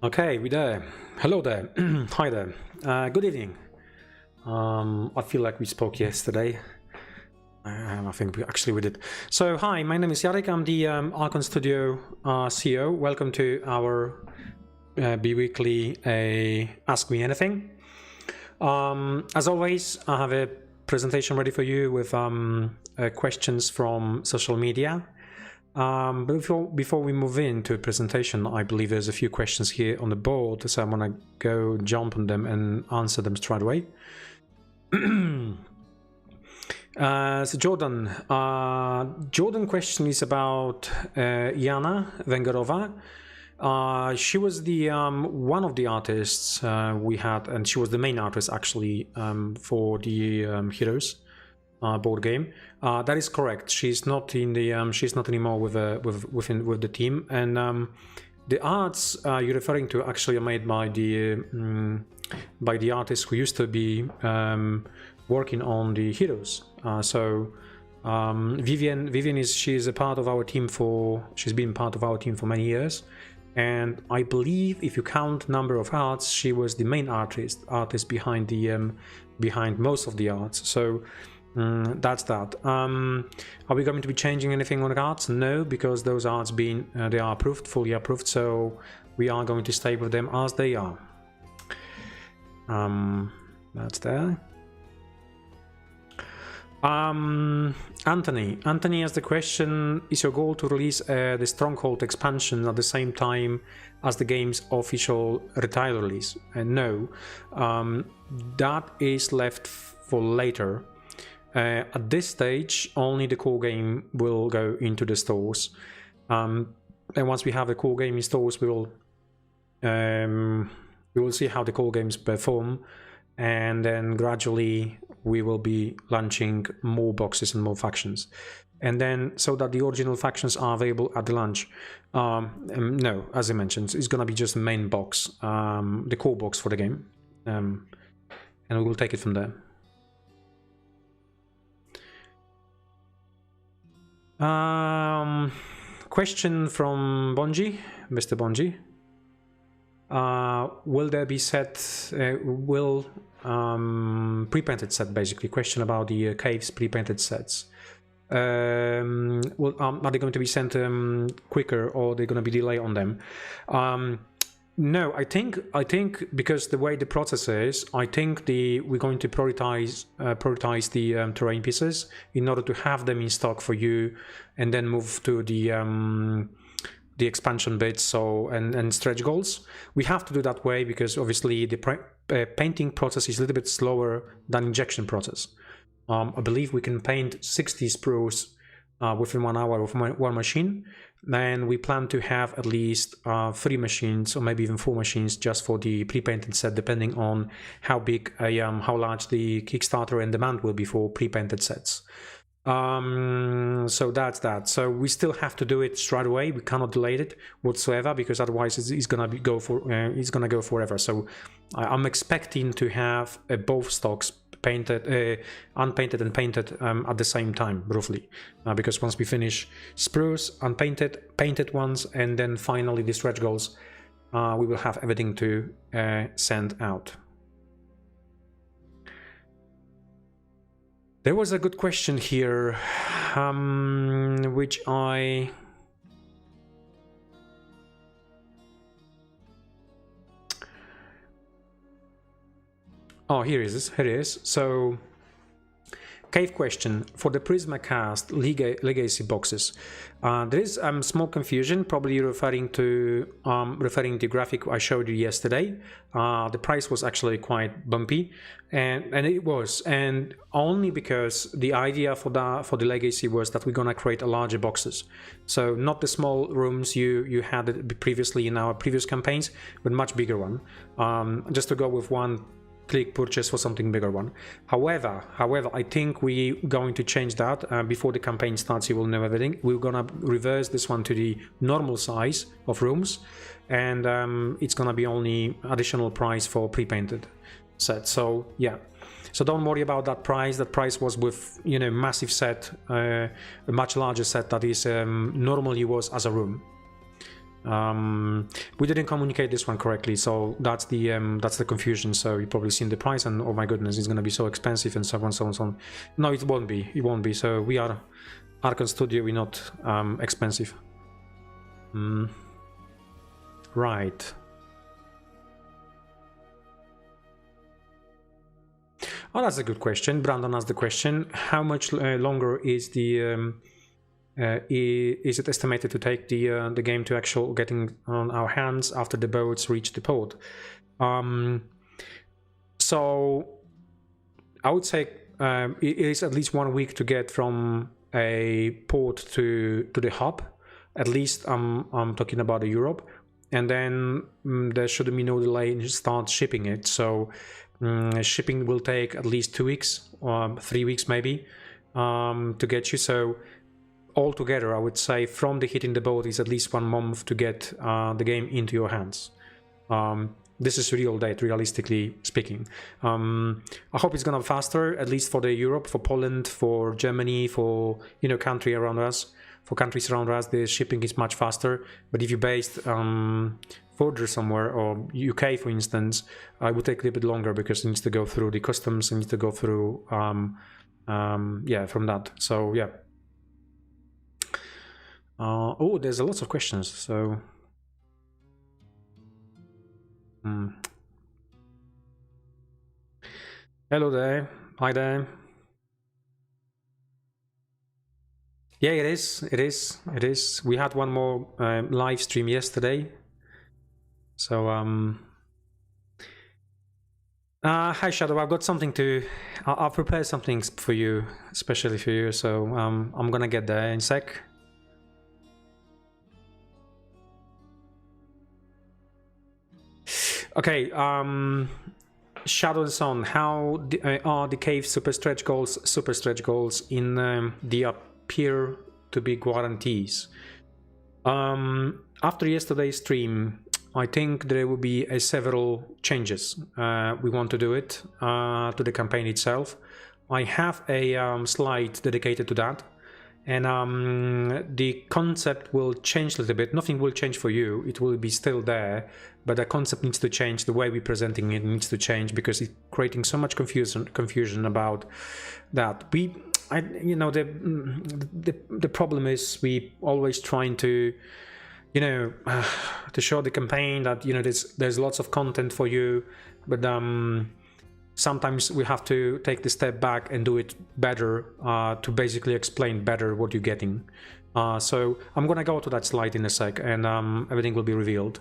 Okay, we there. Hello there. Hi there. Good evening. I feel like we spoke yesterday. I think we did. So, hi, my name is Jarek. I'm the Archon Studio CEO. Welcome to our bi-weekly Ask Me Anything. As always, I have a presentation ready for you with questions from social media. But before we move into presentation, I believe there's a few questions here on the board, so I'm gonna go jump on them and answer them straight away. So Jordan question is about Jana Węgorowa. She was the one of the artists we had, and she was the main artist actually for the Heroes board game. That is correct. She's not in the she's not anymore with the team, and the arts you're referring to actually are made by the artist who used to be working on the Heroes. Vivian she's a part of our team she's been part of our team for many years, and I believe if you count number of arts, she was the main artist behind the behind most of the arts. So that's that. Are we going to be changing anything on the arts? No, because those arts they are approved, fully approved, so we are going to stay with them as they are. That's there. Anthony has the question: is your goal to release the Stronghold expansion at the same time as the game's official retail release? No, that is left for later. At this stage, only the core game will go into the stores, and once we have the core game in stores, we will see how the core games perform, and then gradually we will be launching more boxes and more factions, and then so that the original factions are available at the launch. No, as I mentioned, it's gonna be just the main box, the core box for the game, and we will take it from there. Question from Bonji, Mr. Bonji. Will there be pre-painted set, basically? Question about the caves pre-painted sets. Are they going to be sent quicker, or are they going to be delayed on them? No, I think because the way the process is, I think we're going to prioritize the terrain pieces in order to have them in stock for you, and then move to the expansion bits, and stretch goals. We have to do that way because obviously the painting process is a little bit slower than injection process. I believe we can paint 60 sprues within 1 hour with one machine, and we plan to have at least 3 machines or maybe even 4 machines just for the pre-painted set, depending on how big how large the Kickstarter and demand will be for pre-painted sets. So that's that. So we still have to do it straight away. We cannot delay it whatsoever, because otherwise it's gonna go forever. So I'm expecting to have both stocks painted, unpainted and painted at the same time, roughly, because once we finish spruce, unpainted, painted ones, and then finally the stretch goals, we will have everything to send out. There was a good question here, which I... Oh, here it is. So, cave question for the Prisma Cast Legacy boxes. There is small confusion, probably referring to the graphic I showed you yesterday. The price was actually quite bumpy, and it was, and only because the idea for the Legacy was that we're gonna create a larger boxes. So not the small rooms you had previously in our previous campaigns, but much bigger one. Just to go with one click purchase for something bigger one. However, I think we're going to change that before the campaign starts. You will know everything. We're gonna reverse this one to the normal size of rooms, and it's gonna be only additional price for pre-painted set. So yeah, so don't worry about that price. That price was with, you know, massive set, a much larger set that is normally was as a room. We didn't communicate this one correctly, so that's the confusion. So you've probably seen the price and oh my goodness, it's going to be so expensive and so on, so on, so on. No, it won't be. It won't be. So we are Archon Studio. We're not expensive. Right. Oh, that's a good question. Brandon asked the question: how much longer is the is it estimated to take the game to actual getting on our hands after the boats reach the port? So I would say it is at least 1 week to get from a port to the hub. At least I'm talking about Europe, and then there shouldn't be no delay in start shipping it. So shipping will take at least 2 weeks, 3 weeks maybe, to get you. So altogether, I would say from the hitting the boat is at least 1 month to get the game into your hands. This is real date, realistically speaking. I hope it's gonna be faster, at least for the Europe, for Poland, for Germany, for countries around us. The shipping is much faster. But if you're based further somewhere, or UK, for instance, it would take a little bit longer because it needs to go through the customs, it needs to go through from that. So yeah. Oh, there's lots of questions, so hello there, hi there. Yeah, it is. We had one more live stream yesterday, so hi Shadow, I've got something I'll prepare something for you, especially for you, so I'm gonna get there in a sec. Okay, Shadow and Son, how are the cave super stretch goals in the appear to be guarantees? After yesterday's stream, I think there will be several changes. We want to do it to the campaign itself. I have a slide dedicated to that. And the concept will change a little bit. Nothing will change for you. It will be still there, but the concept needs to change. The way we're presenting it needs to change because it's creating so much confusion about that. The problem is we always trying to, to show the campaign that there's lots of content for you, but sometimes we have to take the step back and do it better to basically explain better what you're getting. So I'm gonna go to that slide in a sec, and everything will be revealed.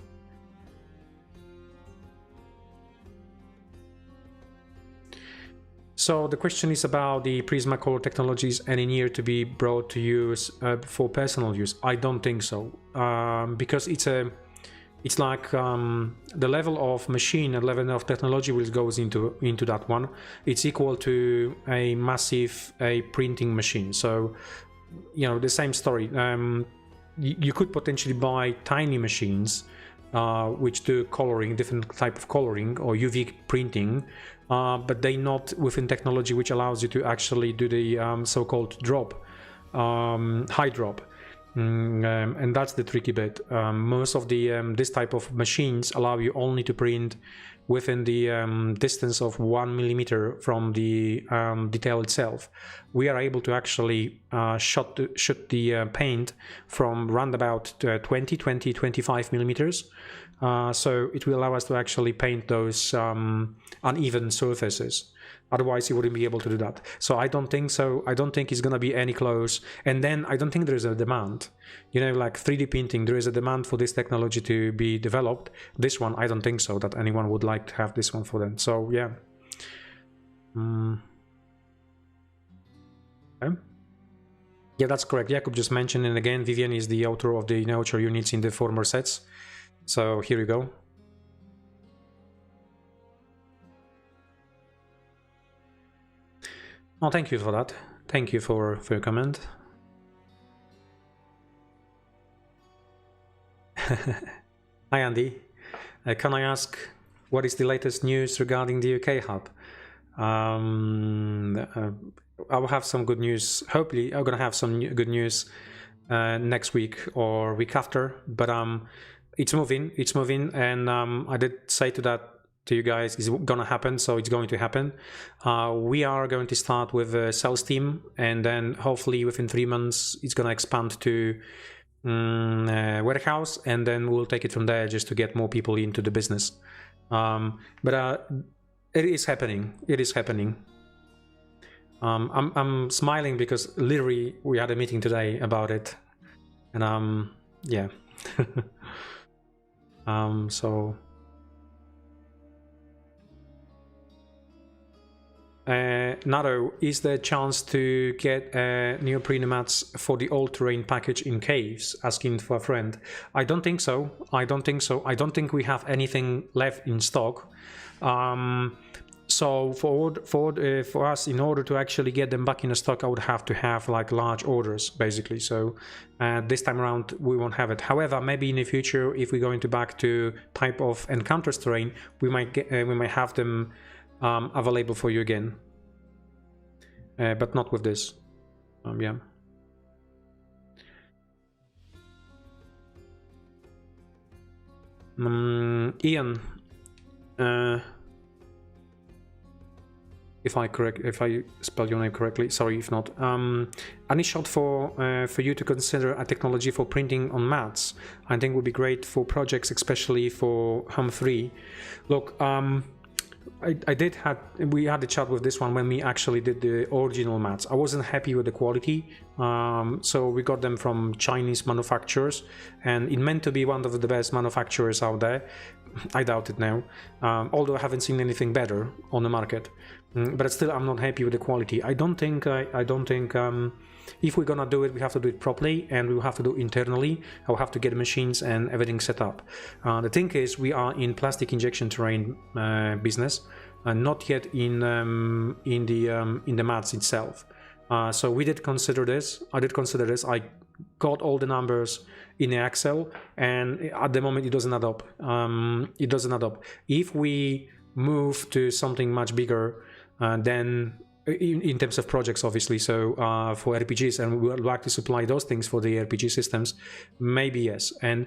So the question is about the Prisma Color technologies and in here to be brought to use for personal use. I don't think so, because it's like the level of machine and level of technology which goes into that one. It's equal to a massive printing machine. So the same story. You could potentially buy tiny machines which do coloring, different type of coloring or UV printing, but they not within technology which allows you to actually do the so-called drop, high drop. And that's the tricky bit. Most of the this type of machines allow you only to print within the distance of 1 millimeter from the detail itself. We are able to actually shoot the paint from round about 25 millimeters. So it will allow us to actually paint those uneven surfaces. Otherwise, you wouldn't be able to do that. So I don't think so. I don't think it's going to be any close. And then I don't think there is a demand. Like 3D printing, there is a demand for this technology to be developed. This one, I don't think so, that anyone would like to have this one for them. So, yeah. Okay. Yeah, that's correct. Jakub just mentioned, and again, Vivian is the author of the nature units in the former sets. So here you go. Oh, thank you for that. Thank you for your comment. Hi, Andy. Can I ask what is the latest news regarding the UK hub? I will have some good news. Hopefully, I'm gonna have some good news next week or week after, but it's moving, and I did say to you guys, it's gonna happen, so it's going to happen. We are going to start with a sales team, and then hopefully within 3 months it's gonna expand to warehouse, and then we'll take it from there just to get more people into the business. But it is happening. I'm smiling because literally we had a meeting today about it, and yeah. So Nado, is there a chance to get neoprene mats for the all-terrain package in caves? Asking for a friend. I don't think so. I don't think we have anything left in stock. So for us, in order to actually get them back in the stock, I would have to have like large orders, basically. So this time around, we won't have it. However, maybe in the future, if we're going back to type of encounters terrain, we might have them available for you again, but not with this. Yeah. Ian, if I spell your name correctly, sorry if not. Any shot for you to consider a technology for printing on mats? I think would be great for projects, especially for Home 3. Look, we had a chat with this one when we actually did the original mats. I wasn't happy with the quality, so we got them from Chinese manufacturers, and it meant to be one of the best manufacturers out there. I doubt it now, although I haven't seen anything better on the market. But still, I'm not happy with the quality. I don't think if we're gonna do it, we have to do it properly, and we will have to do it internally. I'll have to get machines and everything set up. The thing is, we are in plastic injection terrain business, not yet in the mats itself. So we did consider this. I did consider this. I got all the numbers in the Excel, and at the moment it doesn't add up. It doesn't add up. If we move to something much bigger, then in terms of projects, obviously, so for RPGs, and we would like to supply those things for the RPG systems, maybe yes. And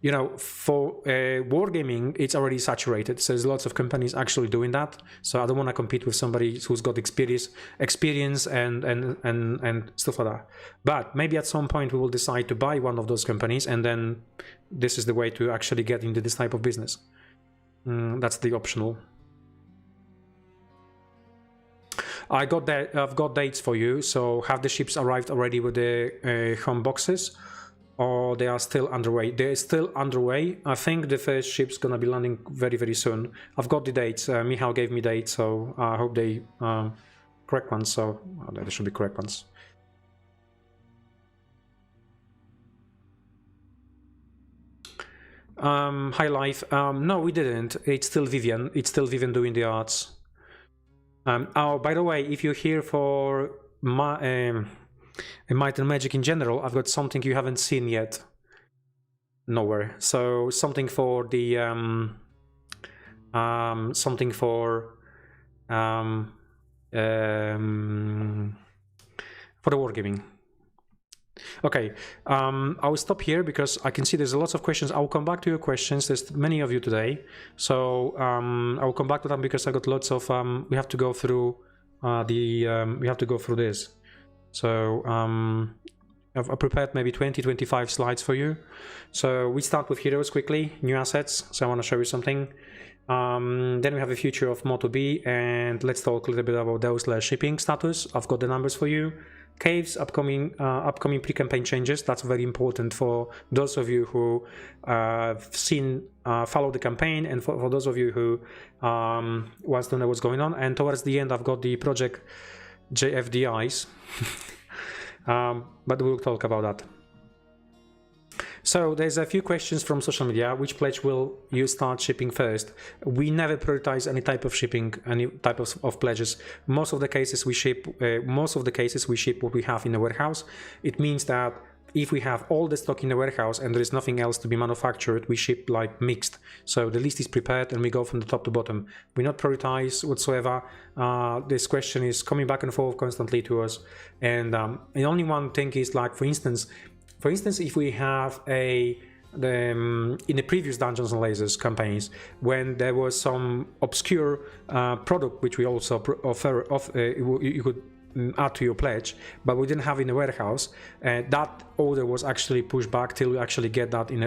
you know, for wargaming, it's already saturated, so there's lots of companies actually doing that. So I don't want to compete with somebody who's got experience and stuff like that. But maybe at some point we will decide to buy one of those companies, and then this is the way to actually get into this type of business. That's the optional. I've got dates for you. So have the ships arrived already with the home boxes, or they are still underway? They're still underway. I think the first ship's gonna be landing very, very soon. I've got the dates. Michal gave me dates, so I hope they correct ones. So there should be correct ones. Hi Life. No, we didn't. It's still Vivian. It's still Vivian doing the arts. Oh, by the way, if you're here for Might and Magic in general, I've got something you haven't seen yet. Nowhere. So something for the something for the wargaming. Okay, I'll stop here because I can see there's lots of questions. I'll come back to your questions. There's many of you today, so I'll come back to them because I got lots of. We have to go through we have to go through this. So I've prepared maybe 20-25 slides for you. So we start with heroes quickly, new assets. So I want to show you something. Then we have a future of Moto B, and let's talk a little bit about those shipping status. I've got the numbers for you. Caves, upcoming pre-campaign changes. That's very important for those of you who follow the campaign, and for those of you who wants to know what's going on. And towards the end, I've got the project JFDIs, but we'll talk about that. So there's a few questions from social media. Which pledge will you start shipping first? We never prioritize any type of shipping, any type of pledges. Most of the cases we ship what we have in the warehouse. It means that if we have all the stock in the warehouse and there is nothing else to be manufactured, we ship like mixed. So the list is prepared and we go from the top to bottom. We not prioritize whatsoever. This question is coming back and forth constantly to us. And the only one thing is, like, for instance, for instance, if we have in the previous Dungeons and Lasers campaigns, when there was some obscure product which we also offer, you could add to your pledge, but we didn't have in the warehouse, that order was actually pushed back till we actually get that in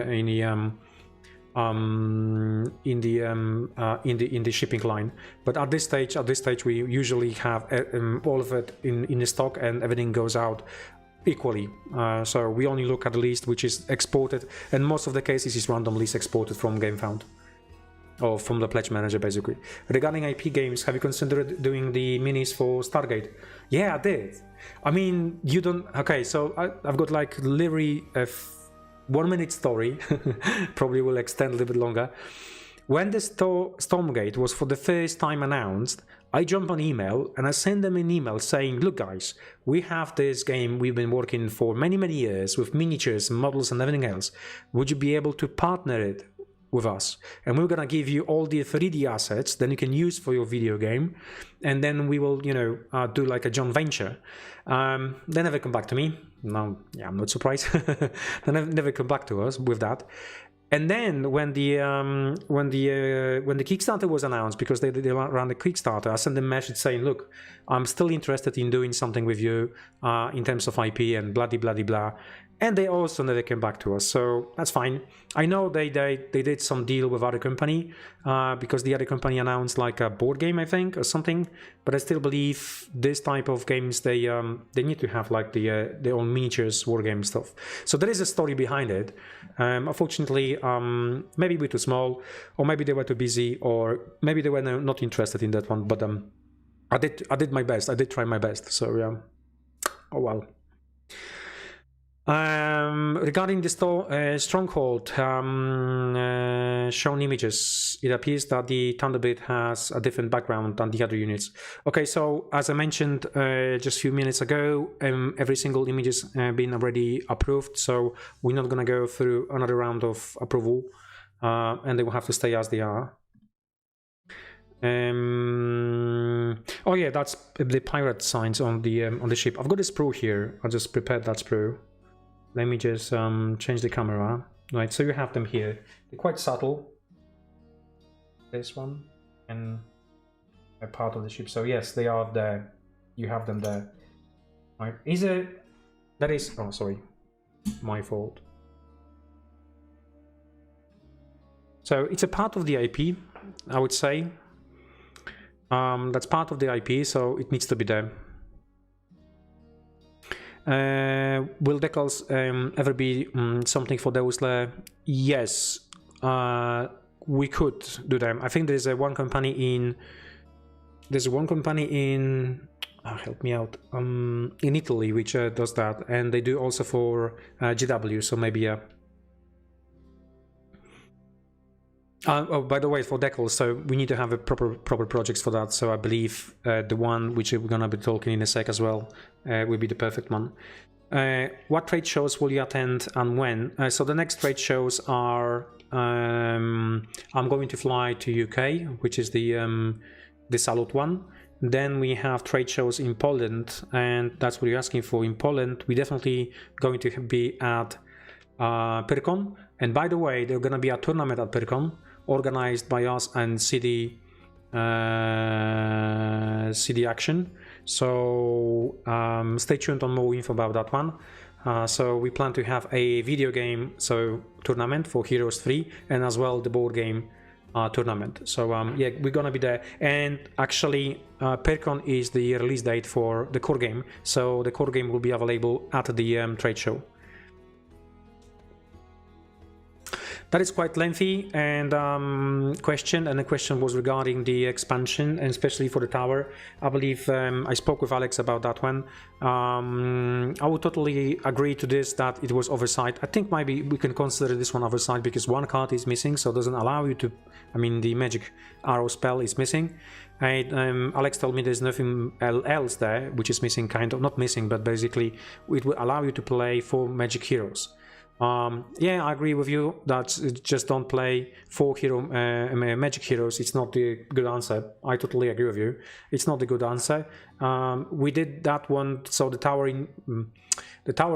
the shipping line. But at this stage we usually have all of it in the stock, and everything goes out equally. So we only look at the list which is exported, and most of the cases is randomly exported from GameFound or from the pledge manager, basically. Regarding IP games, have you considered doing the minis for Stargate? Yeah, I did. I mean, you don't... Okay, so I've got like literally a 1 minute story. Probably will extend a little bit longer. When the Stormgate was for the first time announced, I jumped on email and I sent them an email saying, look guys, we have this game we've been working for many years with miniatures and models and everything else. Would you be able to partner it with us? And we're gonna give you all the 3D assets then you can use for your video game, and then we will, you know, do like a joint venture. They never come back to me. No, yeah, I'm not surprised. They never come back to us with that. And then when the Kickstarter was announced, because they ran the Kickstarter, I sent them a message saying, look, I'm still interested in doing something with you in terms of IP and blah blah blah. And they also never came back to us, so that's fine. I know they did some deal with other company because the other company announced like a board game, I think, or something. But I still believe this type of games they need to have like their own miniatures, war game stuff. So there is a story behind it. Unfortunately, maybe we're too small, or maybe they were too busy, or maybe they were not interested in that one. But I did my best. I did try my best. So yeah. Oh well. Regarding the Stronghold shown images, it appears that the Thunderbird has a different background than the other units. Okay, so as I mentioned just a few minutes ago, every single image has been already approved, so we're not gonna go through another round of approval, and they will have to stay as they are. Oh yeah, that's the pirate signs on the ship. I've got a sprue here. I just prepared that sprue. Let me just change the camera. Right, so you have them here. They're quite subtle. This one and a part of the ship. So yes, they are there. You have them there. Right. Is it? That is. Oh, sorry, my fault. So it's a part of the IP, I would say. That's part of the IP, so it needs to be there. Will decals ever be something for those? Yes, we could do them. I think there's one company in. Help me out. In Italy, which does that, and they do also for GW. So maybe yeah. Oh, by the way, for decals, so we need to have a proper projects for that. So I believe the one which we're gonna be talking in a sec as well will be the perfect one. What trade shows will you attend and when? So the next trade shows are I'm going to fly to UK, which is the Salute one. Then we have trade shows in Poland, and that's what you're asking for. In Poland, we're definitely going to be at Pyrkon. And by the way, there's gonna be a tournament at Pyrkon, organized by us and CD Action. So stay tuned on more info about that one. So we plan to have a video game tournament for Heroes 3, and as well the board game tournament. So yeah, we're gonna be there. And actually Pyrkon is the release date for the core game, so the core game will be available at the trade show. That is quite lengthy and question, and the question was regarding the expansion, and especially for the tower. I believe I spoke with Alex about that one. I would totally agree to this, that it was oversight. I think maybe we can consider this one oversight because one card is missing, so it doesn't allow you to, I mean the magic arrow spell is missing. And Alex told me there's nothing else there which is missing, kind of, not missing, but basically it will allow you to play 4 magic heroes. Yeah, I agree with you that just don't play 4 magic heroes. It's not the good answer. I totally agree with you. It's not the good answer. We did that one, so the tower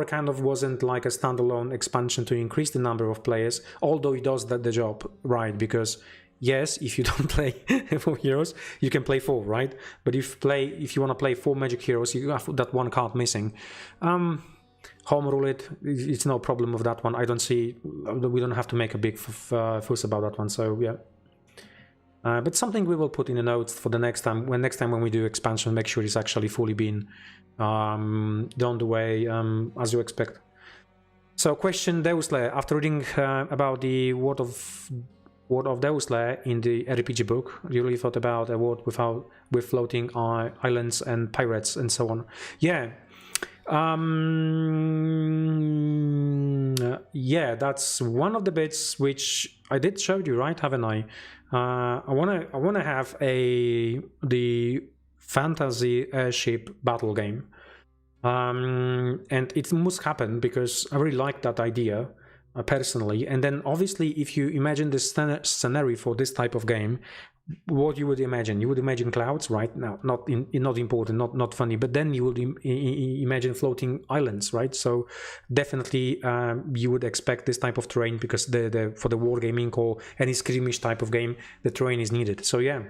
kind of wasn't like a standalone expansion to increase the number of players, although it does the job right, because yes, if you don't play 4 heroes, you can play 4, right? But if you want to play 4 magic heroes, you have that one card missing. Home rule it. It's no problem with that one. I don't see. We don't have to make a big fuss about that one. So yeah. But something we will put in the notes for the next time. When we do expansion, make sure it's actually fully been done the way as you expect. So question Deus Lair. After reading about the Word of Deus Lair in the RPG book, you really thought about a world with floating islands and pirates and so on. Yeah. Yeah, that's one of the bits which I did show you, right? Haven't I? I wanna have the fantasy airship battle game, and it must happen because I really like that idea personally. And then obviously, if you imagine the scenario for this type of game, what you would imagine? You would imagine clouds, right? Now, not important, not funny, but then you would imagine floating islands, right? So definitely you would expect this type of terrain because for the wargaming or any skirmish type of game, the terrain is needed. So yeah,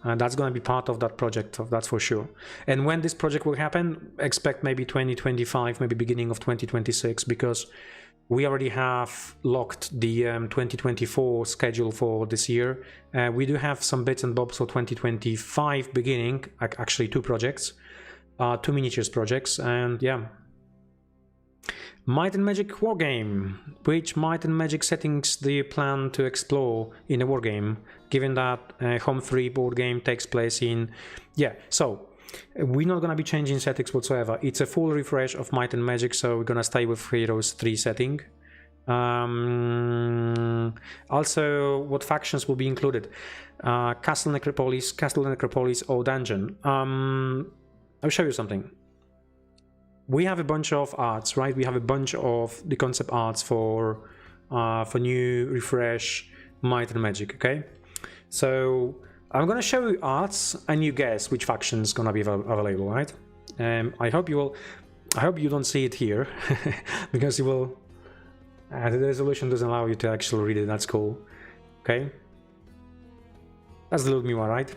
that's going to be part of that project, that's for sure. And when this project will happen, expect maybe 2025, maybe beginning of 2026, because we already have locked the 2024 schedule for this year. We do have some bits and bobs for 2025 beginning, actually 2 projects, 2 miniatures projects, and yeah. Might and Magic Wargame. Which Might and Magic settings do you plan to explore in a wargame, given that Home 3 board game takes place in... Yeah, so we're not going to be changing settings whatsoever. It's a full refresh of Might and Magic, so we're going to stay with Heroes 3 setting. Also, what factions will be included? Castle Necropolis or Dungeon. I'll show you something. We have a bunch of arts, right? We have a bunch of the concept arts for new refresh Might and Magic, okay? So I'm gonna show you arts and you guess which faction is gonna be available, right? I hope you don't see it here because you will. The resolution doesn't allow you to actually read it. That's cool. Okay. That's the Ludmilla, right?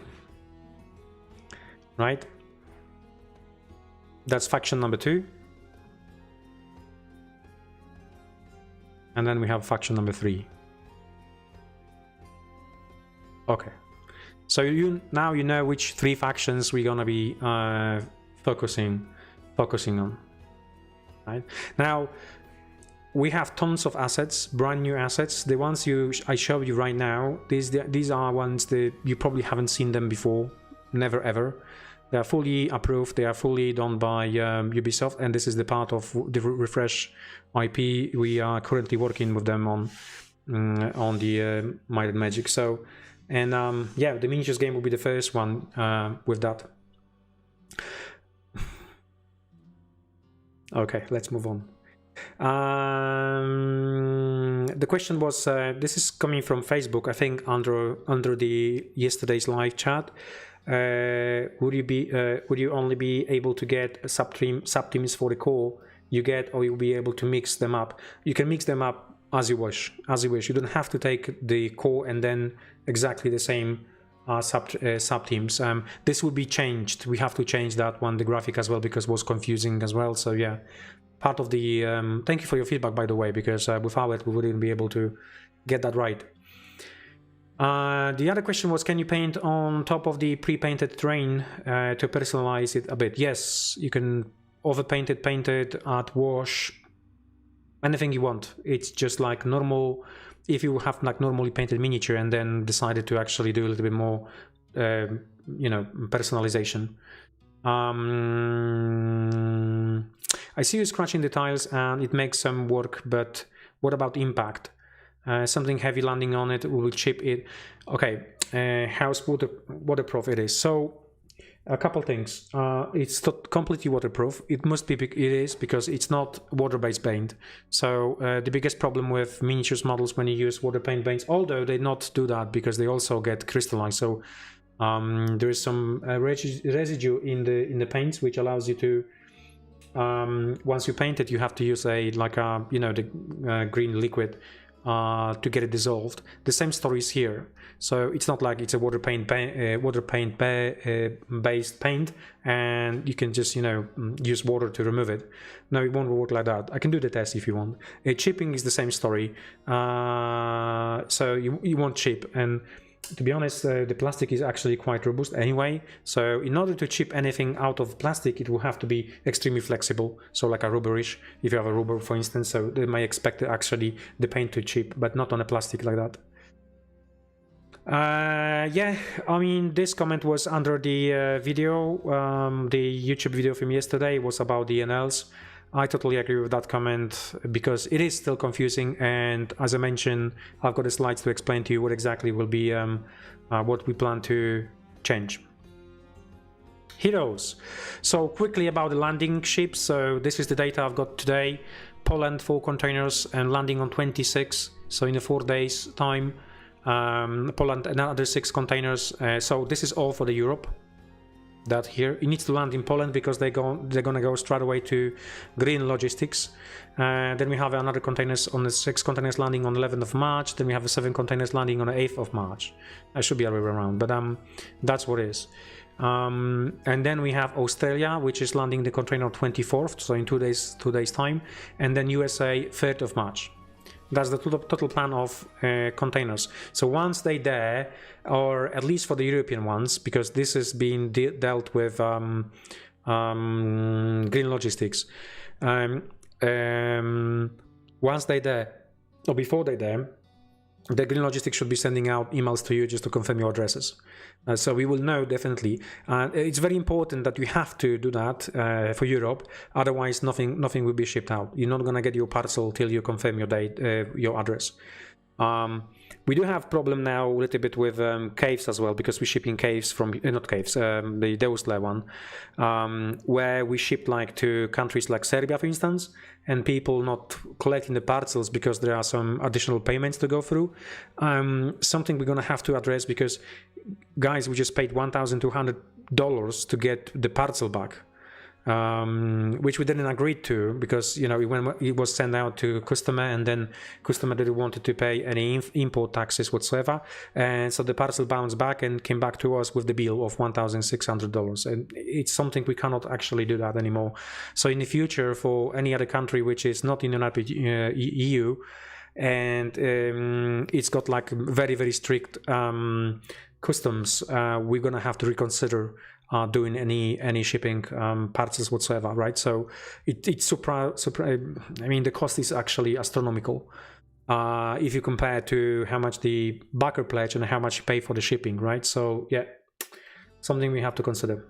Right. That's faction number 2. And then we have faction number 3. Okay. So now you know which 3 factions we're gonna be focusing on. Right now, we have tons of assets, brand new assets. The ones I showed you right now, these are ones that you probably haven't seen them before, never ever. They are fully approved. They are fully done by Ubisoft, and this is the part of the refresh IP. We are currently working with them on the Might and Magic. So. And yeah, the miniatures game will be the first one with that. Okay, let's move on. The question was, this is coming from Facebook, I think, under the yesterday's live chat. Would you only be able to get subteams for the core you get, or you'll be able to mix them up? You can mix them up as you wish. You don't have to take the core and then exactly the same sub teams. This will be changed. We have to change that one, the graphic as well, because it was confusing as well. So yeah, part of the thank you for your feedback, by the way, because without it we wouldn't be able to get that right. The other question was, can you paint on top of the pre-painted terrain to personalize it a bit? Yes, you can overpaint it, paint it, add wash, anything you want. It's just like normal. If you have like normally painted miniature and then decided to actually do a little bit more, personalization. I see you scratching the tiles and it makes some work, but what about impact? Something heavy landing on it will chip it. Okay, how's waterproof it is. So a couple things. It's not completely waterproof. It must be. It is because it's not water-based paint. So the biggest problem with miniatures models when you use water paint paints, although they not do that because they also get crystallized. So there is some residue in the paints, which allows you to once you paint it, you have to use the green liquid to get it dissolved. The same story is here. So it's not like it's a water paint based paint and you can just use water to remove it. No, it won't work like that. I can do the test if you want. Chipping is the same story. So you won't chip, and to be honest, the plastic is actually quite robust anyway. So in order to chip anything out of plastic, it will have to be extremely flexible. So like a rubberish, if you have a rubber, for instance, so they may expect actually the paint to chip, but not on a plastic like that. Yeah, I mean, this comment was under the video, the YouTube video from yesterday was about the NLs. I totally agree with that comment because it is still confusing, and as I mentioned, I've got the slides to explain to you what exactly will be what we plan to change. Heroes. So quickly about the landing ships. So this is the data I've got today. Poland 4 containers and landing on 26. So in a 4 days time, Poland another 6 containers. So this is all for the Europe. That here it needs to land in Poland because they're gonna go straight away to green logistics. Then we have another containers on the 6 containers landing on 11th of March. Then we have 7 containers landing on the 8th of March. I should be other way around, but that's what it is. And then we have Australia, which is landing the container 24th, so in 2 days time, and then USA 3rd of March. That's the total plan of containers. So once they're there, or at least for the European ones, because this is being dealt with green logistics. Once they're there, or before they're there, the green logistics should be sending out emails to you just to confirm your addresses. So we will know definitely. It's very important that you have to do that for Europe. Otherwise, nothing will be shipped out. You're not gonna get your parcel till you confirm your date, your address. We do have problem now a little bit with caves as well, because we're shipping caves from not caves, the Deusle one, where we ship like to countries like Serbia, for instance, and people not collecting the parcels because there are some additional payments to go through. Something we're gonna have to address, because guys, we just paid $1,200 to get the parcel back. Which we didn't agree to, because when it was sent out to customer, and then customer didn't want to pay any import taxes whatsoever, and so the parcel bounced back and came back to us with the bill of $1,600, and it's something we cannot actually do that anymore. So in the future, for any other country which is not in the EU, and it's got like very, very strict customs, we're gonna have to reconsider doing any shipping parcels whatsoever, right? So it's super. I mean, the cost is actually astronomical if you compare to how much the backer pledge and how much you pay for the shipping, right? So yeah, something we have to consider.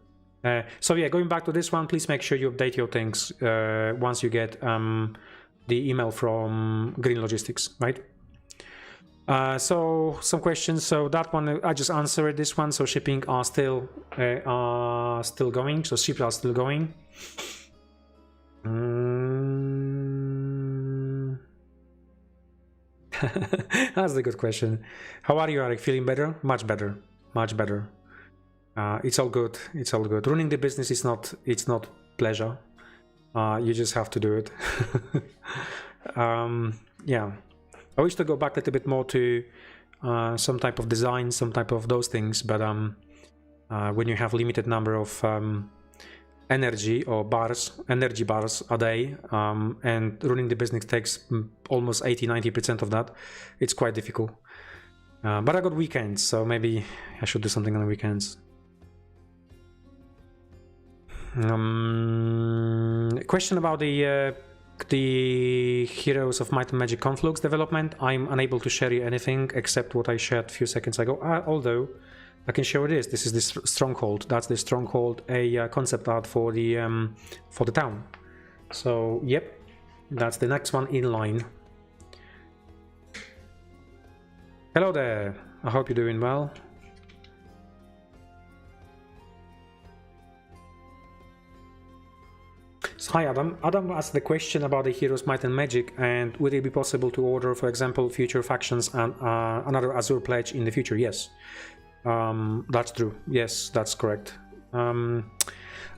So yeah, going back to this one, please make sure you update your things once you get the email from Green Logistics, right? So some questions. So that one I just answered this one. So shipping are still going. So ships are still going. That's a good question. How are you, Jarek? Feeling better? Much better. Much better. It's all good. It's all good. Running the business is not. It's not pleasure. You just have to do it. Yeah. I wish to go back a little bit more to some type of design, some type of those things, but when you have limited number of energy bars a day, and running the business takes almost 80-90% of that, it's quite difficult. But I got weekends, so maybe I should do something on the weekends. Question about the Heroes of Might and Magic Conflux development. I'm unable to share you anything except what I shared a few seconds ago, although I can show this. This is the Stronghold. That's the Stronghold, a concept art for the town. So yep, that's the next one in line. Hello there, I hope you're doing well. Hi Adam. Adam asked the question about the Heroes Might and Magic, and would it be possible to order, for example, future factions and another Azure pledge in the future? Yes, that's true. Yes, that's correct. I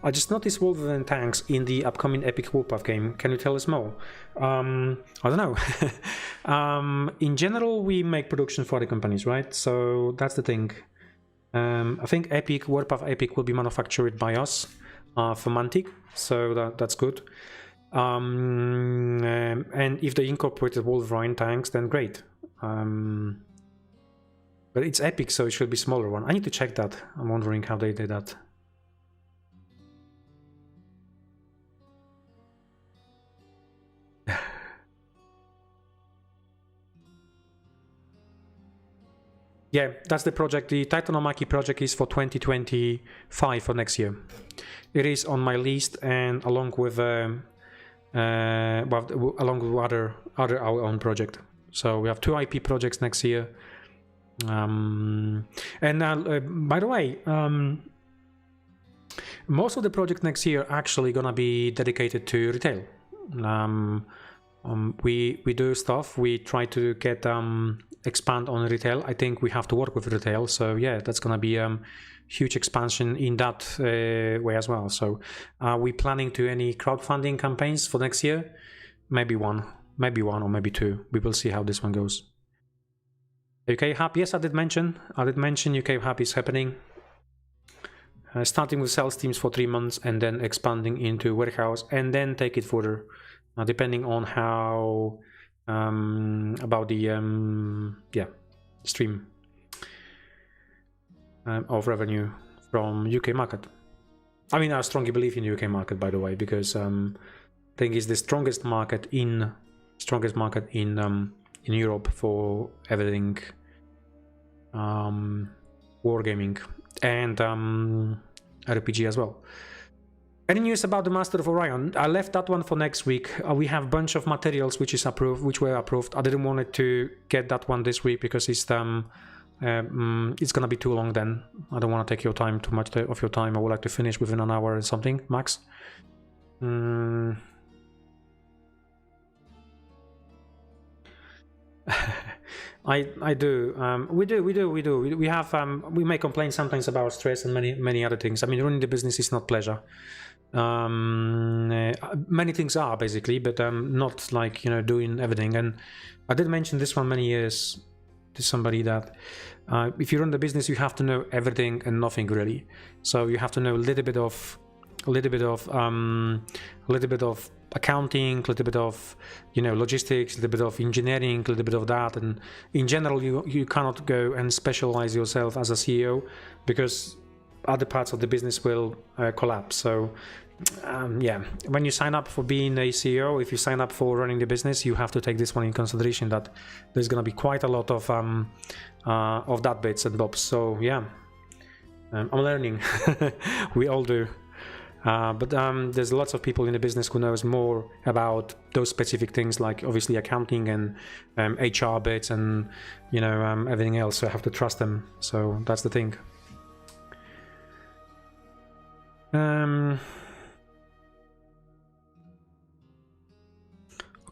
just noticed Wolverine tanks in the upcoming Epic Warpath game. Can you tell us more? I don't know. In general, we make production for the companies, right? So that's the thing. I think Epic Warpath Epic will be manufactured by us for Mantic, so that's good. And if they incorporated Wolverine tanks, then great. But it's Epic, so it should be smaller one. I need to check that. I'm wondering how they did that. Yeah, that's the project. The Titanomachy project is for 2025 for next year. It is on my list, and along with other our own project. So we have 2 IP projects next year. And by the way, most of the projects next year are actually gonna be dedicated to retail. We do stuff. We try to get expand on retail. I think we have to work with retail. So yeah, that's gonna be huge expansion in that way as well. So are we planning to any crowdfunding campaigns for next year? Maybe one or maybe 2. We will see how this one goes. UK Hub, yes, I did mention UK Hub is happening. Starting with sales teams for 3 months and then expanding into warehouse and then take it further, depending on how about the stream of revenue from UK market. I mean, I strongly believe in the UK market, by the way, because I think it's the strongest market in Europe for everything wargaming and RPG as well. Any news about the Master of Orion? I left that one for next week. We have a bunch of materials which were approved. I didn't want to get that one this week because it's gonna be too long then. I don't want to take too much of your time. I would like to finish within an hour or something, max. I do. We have we may complain sometimes about stress and many other things. I mean, running the business is not pleasure. Many things are basically, but not like, doing everything. And I did mention this one many years to somebody that if you run the business, you have to know everything and nothing really. So you have to know a little bit of accounting, a little bit of logistics, a little bit of engineering, a little bit of that, and in general you cannot go and specialize yourself as a CEO because other parts of the business will collapse. So yeah, when you sign up for being a CEO, if you sign up for running the business, you have to take this one in consideration, that there's going to be quite a lot of that bits and bobs. So yeah, I'm learning. We all do. But there's lots of people in the business who knows more about those specific things, like obviously accounting and HR bits and everything else. So I have to trust them. So that's the thing.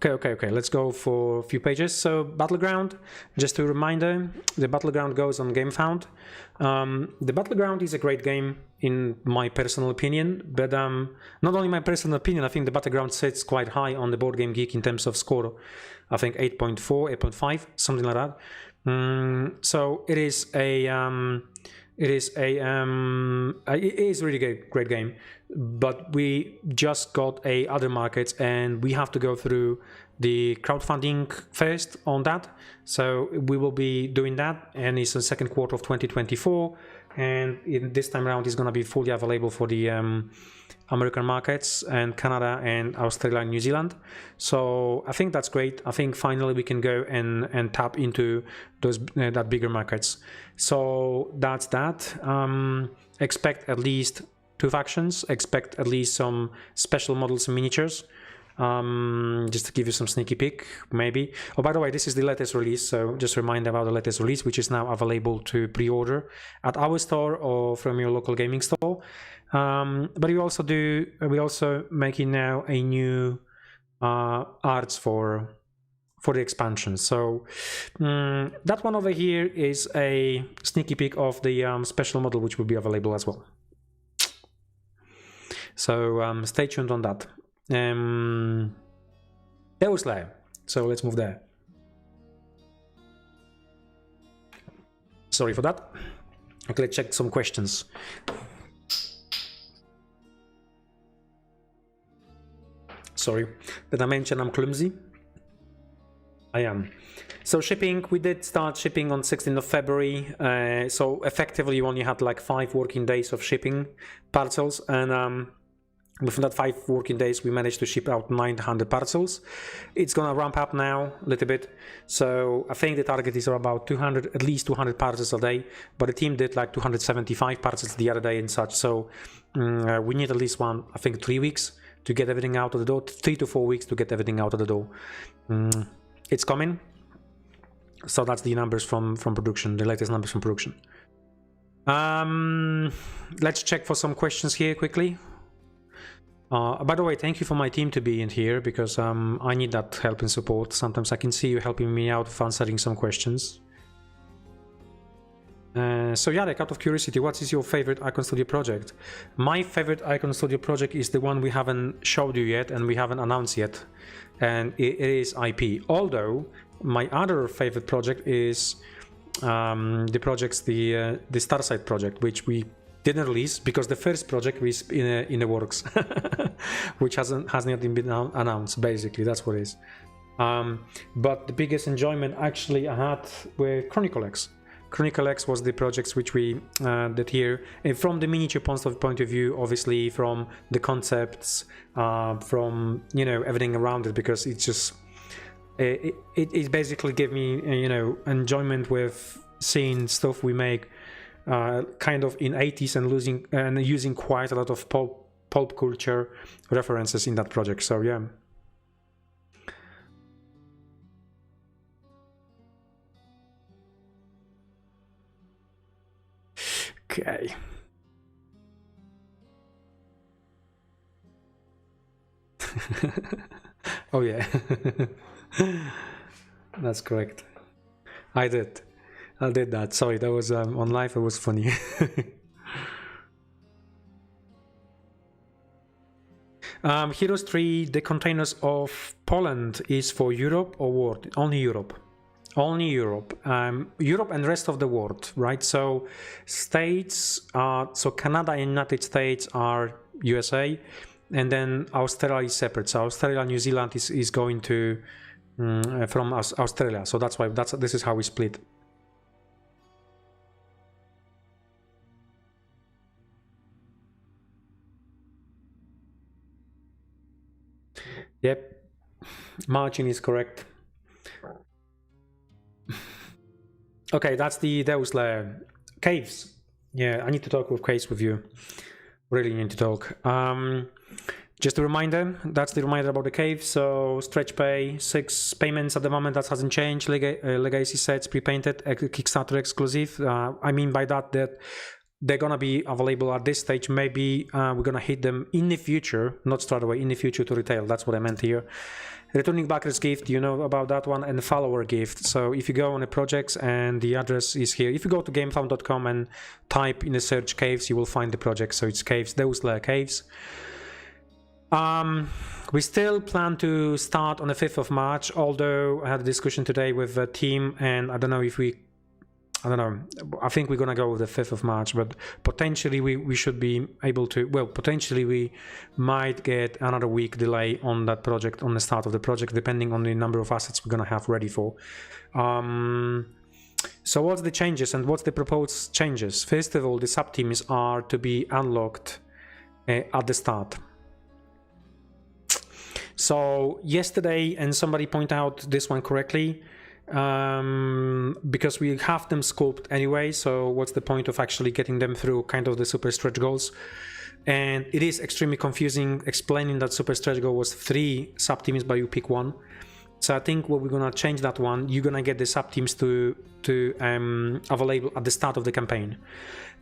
Okay. Let's go for a few pages. So Battleground, just a reminder, the Battleground goes on GameFound. The Battleground is a great game in my personal opinion, but not only my personal opinion, I think the Battleground sits quite high on the Board Game Geek in terms of score. I think 8.4, 8.5, something like that. So it is a really great game, but we just got other markets and we have to go through the crowdfunding first on that. So we will be doing that, and it's the second quarter of 2024, and this time around is going to be fully available for the American markets and Canada and Australia and New Zealand. So I think that's great. I think finally we can go and tap into those that bigger markets. So that's that. Expect at least 2 factions. Expect at least some special models and miniatures. Just to give you some sneaky peek, maybe. Oh, by the way, this is the latest release, so just a reminder about the latest release, which is now available to pre-order at our store or from your local gaming store. But we're also making now a new arts for the expansion. So that one over here is a sneaky peek of the special model, which will be available as well. So stay tuned on that. Deus Lair. So let's move there. Sorry for that. Okay, let's check some questions. Sorry, did I mention I'm clumsy? I am. So shipping, we did start shipping on 16th of February. So effectively you only had like 5 working days of shipping parcels, and within that 5 working days we managed to ship out 900 parcels. It's gonna ramp up now a little bit. So I think the target is about 200, at least 200 parcels a day, but the team did like 275 parcels the other day and such. So we need at least 3 weeks to get everything out of the door, 3 to 4 weeks to get everything out of the door. It's coming. So that's the numbers from production, the latest numbers from production. Let's check for some questions here quickly. By the way, thank you for my team to be in here, because I need that help and support. Sometimes I can see you helping me out with answering some questions. So Jarek, out of curiosity, what is your favorite Archon Studio project? My favorite Archon Studio project is the one we haven't showed you yet and we haven't announced yet, and it is IP. Although my other favorite project is the Starsight project, which we didn't release because the first project is in the works, which hasn't been announced. Basically, that's what it is. But the biggest enjoyment actually I had with Chronicle X. Chronicle X was the projects which we did here, and from the miniature point of view, obviously from the concepts, from everything around it, because it's just it basically gave me enjoyment with seeing stuff we make kind of in 80s and using quite a lot of pulp culture references in that project. So yeah. Okay. Oh yeah. That's correct. I did that. Sorry, that was on live. It was funny. Heroes 3, the containers of Poland is for Europe or world? Only Europe. Only Europe. Europe and rest of the world, right? So states, so Canada and United States are USA, and then Australia is separate. So Australia, New Zealand is going to from Australia. So that's why this is how we split. Yep, margin is correct. Okay, that's the Deus Lair. Caves. Yeah, I need to talk with Caves with you. Really need to talk. Just a reminder, that's the reminder about the cave. So stretch pay, 6 payments at the moment, that hasn't changed. Legacy sets, pre-painted, Kickstarter exclusive. I mean by that they're gonna be available at this stage. Maybe we're gonna hit them in the future, not straight away, in the future to retail. That's what I meant here. Returning backers gift, you know about that one, and the follower gift. So if you go on the projects, and the address is here. If you go to gamefound.com and type in the search Caves, you will find the project. So it's Caves, Deus Lair Caves. We still plan to start on the 5th of March, although I had a discussion today with the team, and I don't know, I think we're gonna go with the 5th of March, but potentially we should be able to, well, potentially we might get another week delay on that project, on the start of the project, depending on the number of assets we're gonna have ready for. So what's the changes and what's the proposed changes? First of all, the sub-teams are to be unlocked at the start. So yesterday, and somebody pointed out this one correctly, because we have them scoped anyway, so what's the point of actually getting them through kind of the super stretch goals? And it is extremely confusing explaining that super stretch goal was 3 sub-teams, but you pick one. So I think we're gonna change that one. You're gonna get the sub teams to available at the start of the campaign.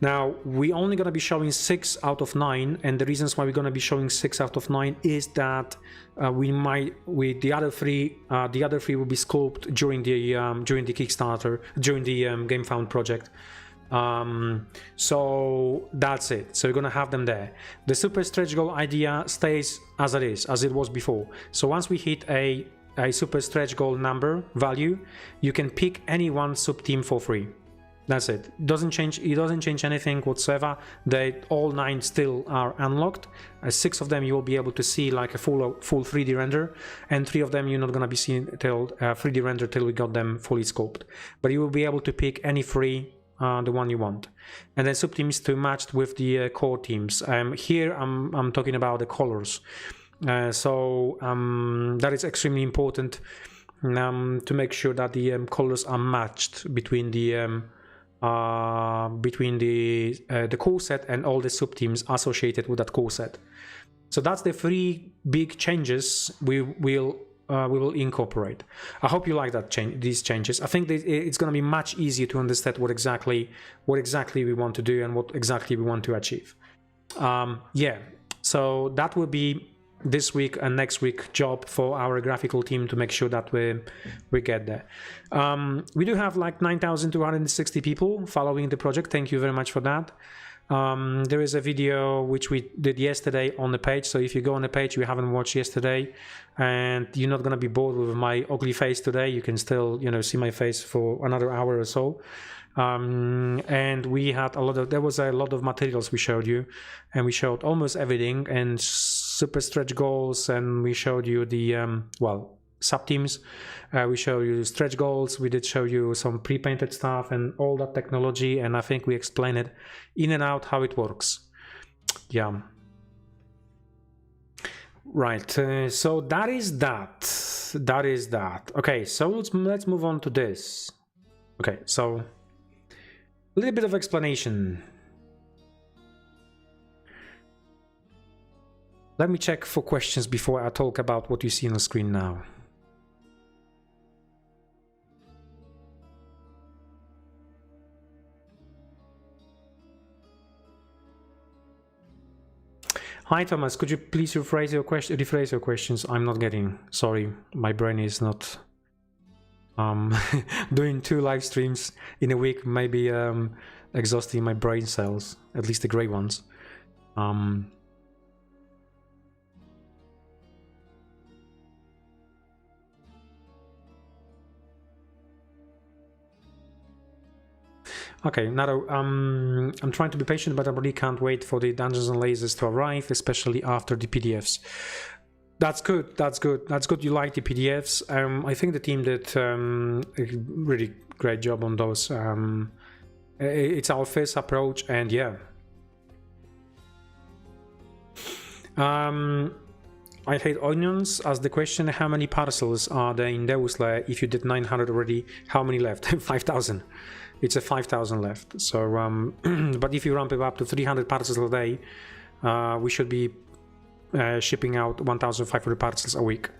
Now we're only gonna be showing 6 out of 9, and the reasons why we're gonna be showing 6 out of 9 is that the other three will be scoped during the Kickstarter, during the GameFound project. So that's it. So we're gonna have them there. The super stretch goal idea stays as it is, as it was before. So once we hit a super stretch goal number value, you can pick any one sub team for free. That's it. It doesn't change anything whatsoever. All 9 still are unlocked. 6 of them you will be able to see like a full 3D render, and 3 of them you're not gonna be seeing till 3D render till we got them fully scoped. But you will be able to pick any free, the one you want, and then sub teams to match with the core teams. Here I'm talking about the colors. That is extremely important to make sure that the colors are matched between the core set and all the sub teams associated with that core set. So that's the 3 big changes we will incorporate. I hope you like these changes. I think that it's going to be much easier to understand what exactly we want to do and what exactly we want to achieve. Yeah, so that will be this week and next week job for our graphical team to make sure that we get there. We do have like 9,260 people following the project. Thank you very much for that. There is a video which we did yesterday on the page, so if you go on the page you haven't watched yesterday and you're not going to be bored with my ugly face today, you can still see my face for another hour or so. And we had there was a lot of materials we showed you, and we showed almost everything, and super stretch goals, and we showed you the sub teams, we showed you stretch goals, we did show you some pre-painted stuff and all that technology, and I think we explained it in and out how it works. Yeah, right. So that is that. Okay, so let's move on to this. Okay, so a little bit of explanation. Let me check for questions before I talk about what you see on the screen now. Hi Thomas, could you please rephrase your questions? I'm not getting. Sorry, my brain is not doing 2 live streams in a week, maybe exhausting my brain cells, at least the gray ones. Okay, now I'm trying to be patient, but I really can't wait for the Dungeons and Lasers to arrive, especially after the PDFs. That's good. That's good. That's good. You like the PDFs. I think the team did a really great job on those. It's our first approach, and yeah. I hate onions. As the question, how many parcels are there in Deus Lair? If you did 900 already, how many left? 5,000. It's a 5,000 left. So, but if you ramp it up to 300 parcels a day, we should be shipping out 1,500 parcels a week.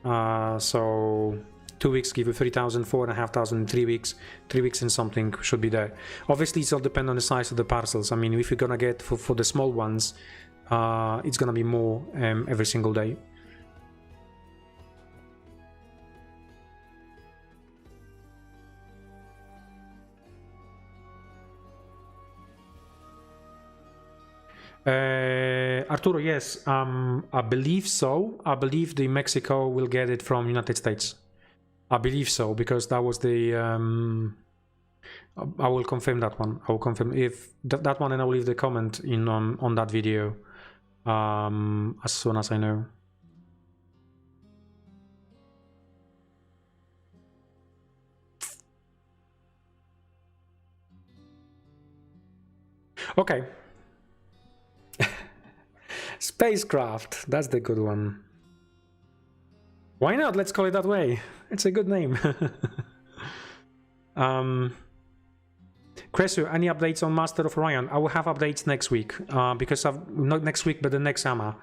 So 2 weeks give you 3,000, 4,500 in 3 weeks. 3 weeks and something should be there. Obviously, it's all depend on the size of the parcels. I mean, if you're gonna get for the small ones, it's gonna be more every single day. Arturo, yes, I believe so. I believe the Mexico will get it from United States. I believe so, because that was the I will confirm that one. I will confirm if that one, and I will leave the comment in on that video as soon as I know. Okay. Spacecraft, that's the good one. Why not? Let's call it that way. It's a good name. Kresu, any updates on Master of Orion? I will have updates next week, because not next week, but the next AMA.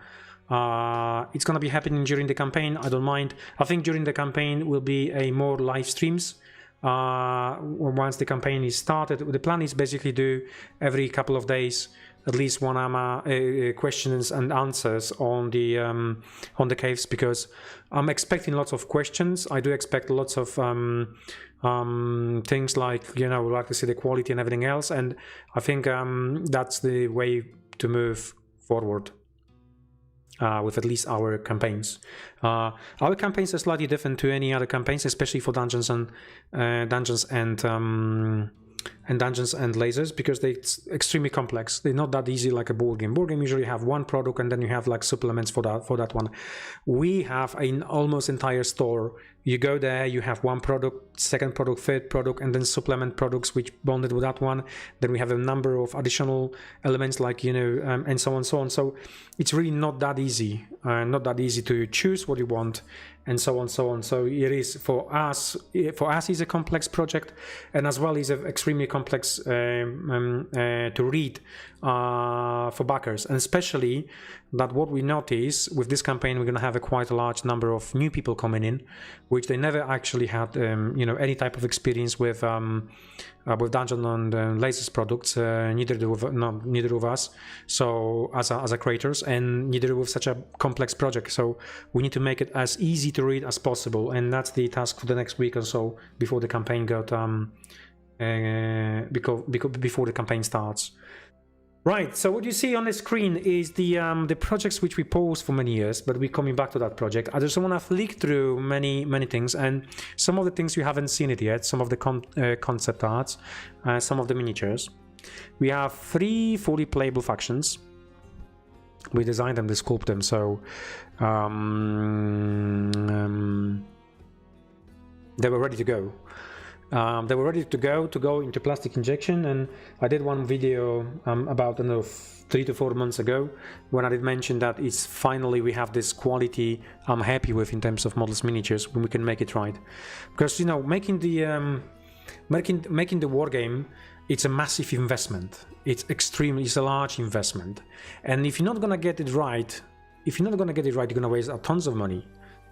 It's gonna be happening during the campaign. I don't mind. I think during the campaign will be a more live streams. Once the campaign is started, the plan is basically do every couple of days at least one AMA questions and answers on the caves, because I'm expecting lots of questions. I do expect lots of things like, you know, like to see the quality and everything else, and I think that's the way to move forward with at least our campaigns. Our campaigns are slightly different to any other campaigns, especially for dungeons and lasers, because they're extremely complex. They're not that easy like a board game. Board game usually have one product and then you have like supplements for that one. We have an almost entire store. You go there, you have one product, second product, third product, and then supplement products which bonded with that one. Then we have a number of additional elements like, you know, and so on and so on. So it's really not that easy to choose what you want, and so on, so on. So it is for us is a complex project, and as well is extremely complex to read for backers, and especially that what we notice with this campaign, we're going to have quite a large number of new people coming in, which they never actually had you know, any type of experience with Dungeon and Lasers products, neither of us, so as a creators, and neither with such a complex project. So we need to make it as easy to read as possible, and that's the task for the next week or so before the campaign before the campaign starts. Right, so what you see on the screen is the projects which we paused for many years, but we're coming back to that project. I just want to flick through many things, and some of the things you haven't seen it yet, some of the concept arts, some of the miniatures. We have 3 fully playable factions. We designed them, we sculpted them, so they were ready to go. They were ready to go into plastic injection, and I did one video about, I don't know, 3 to 4 months ago, when I did mention that it's finally we have this quality I'm happy with in terms of models miniatures, when we can make it right. Because, you know, making the war game, it's a massive investment. It's a large investment, and if you're not gonna get it right, you're gonna waste tons of money.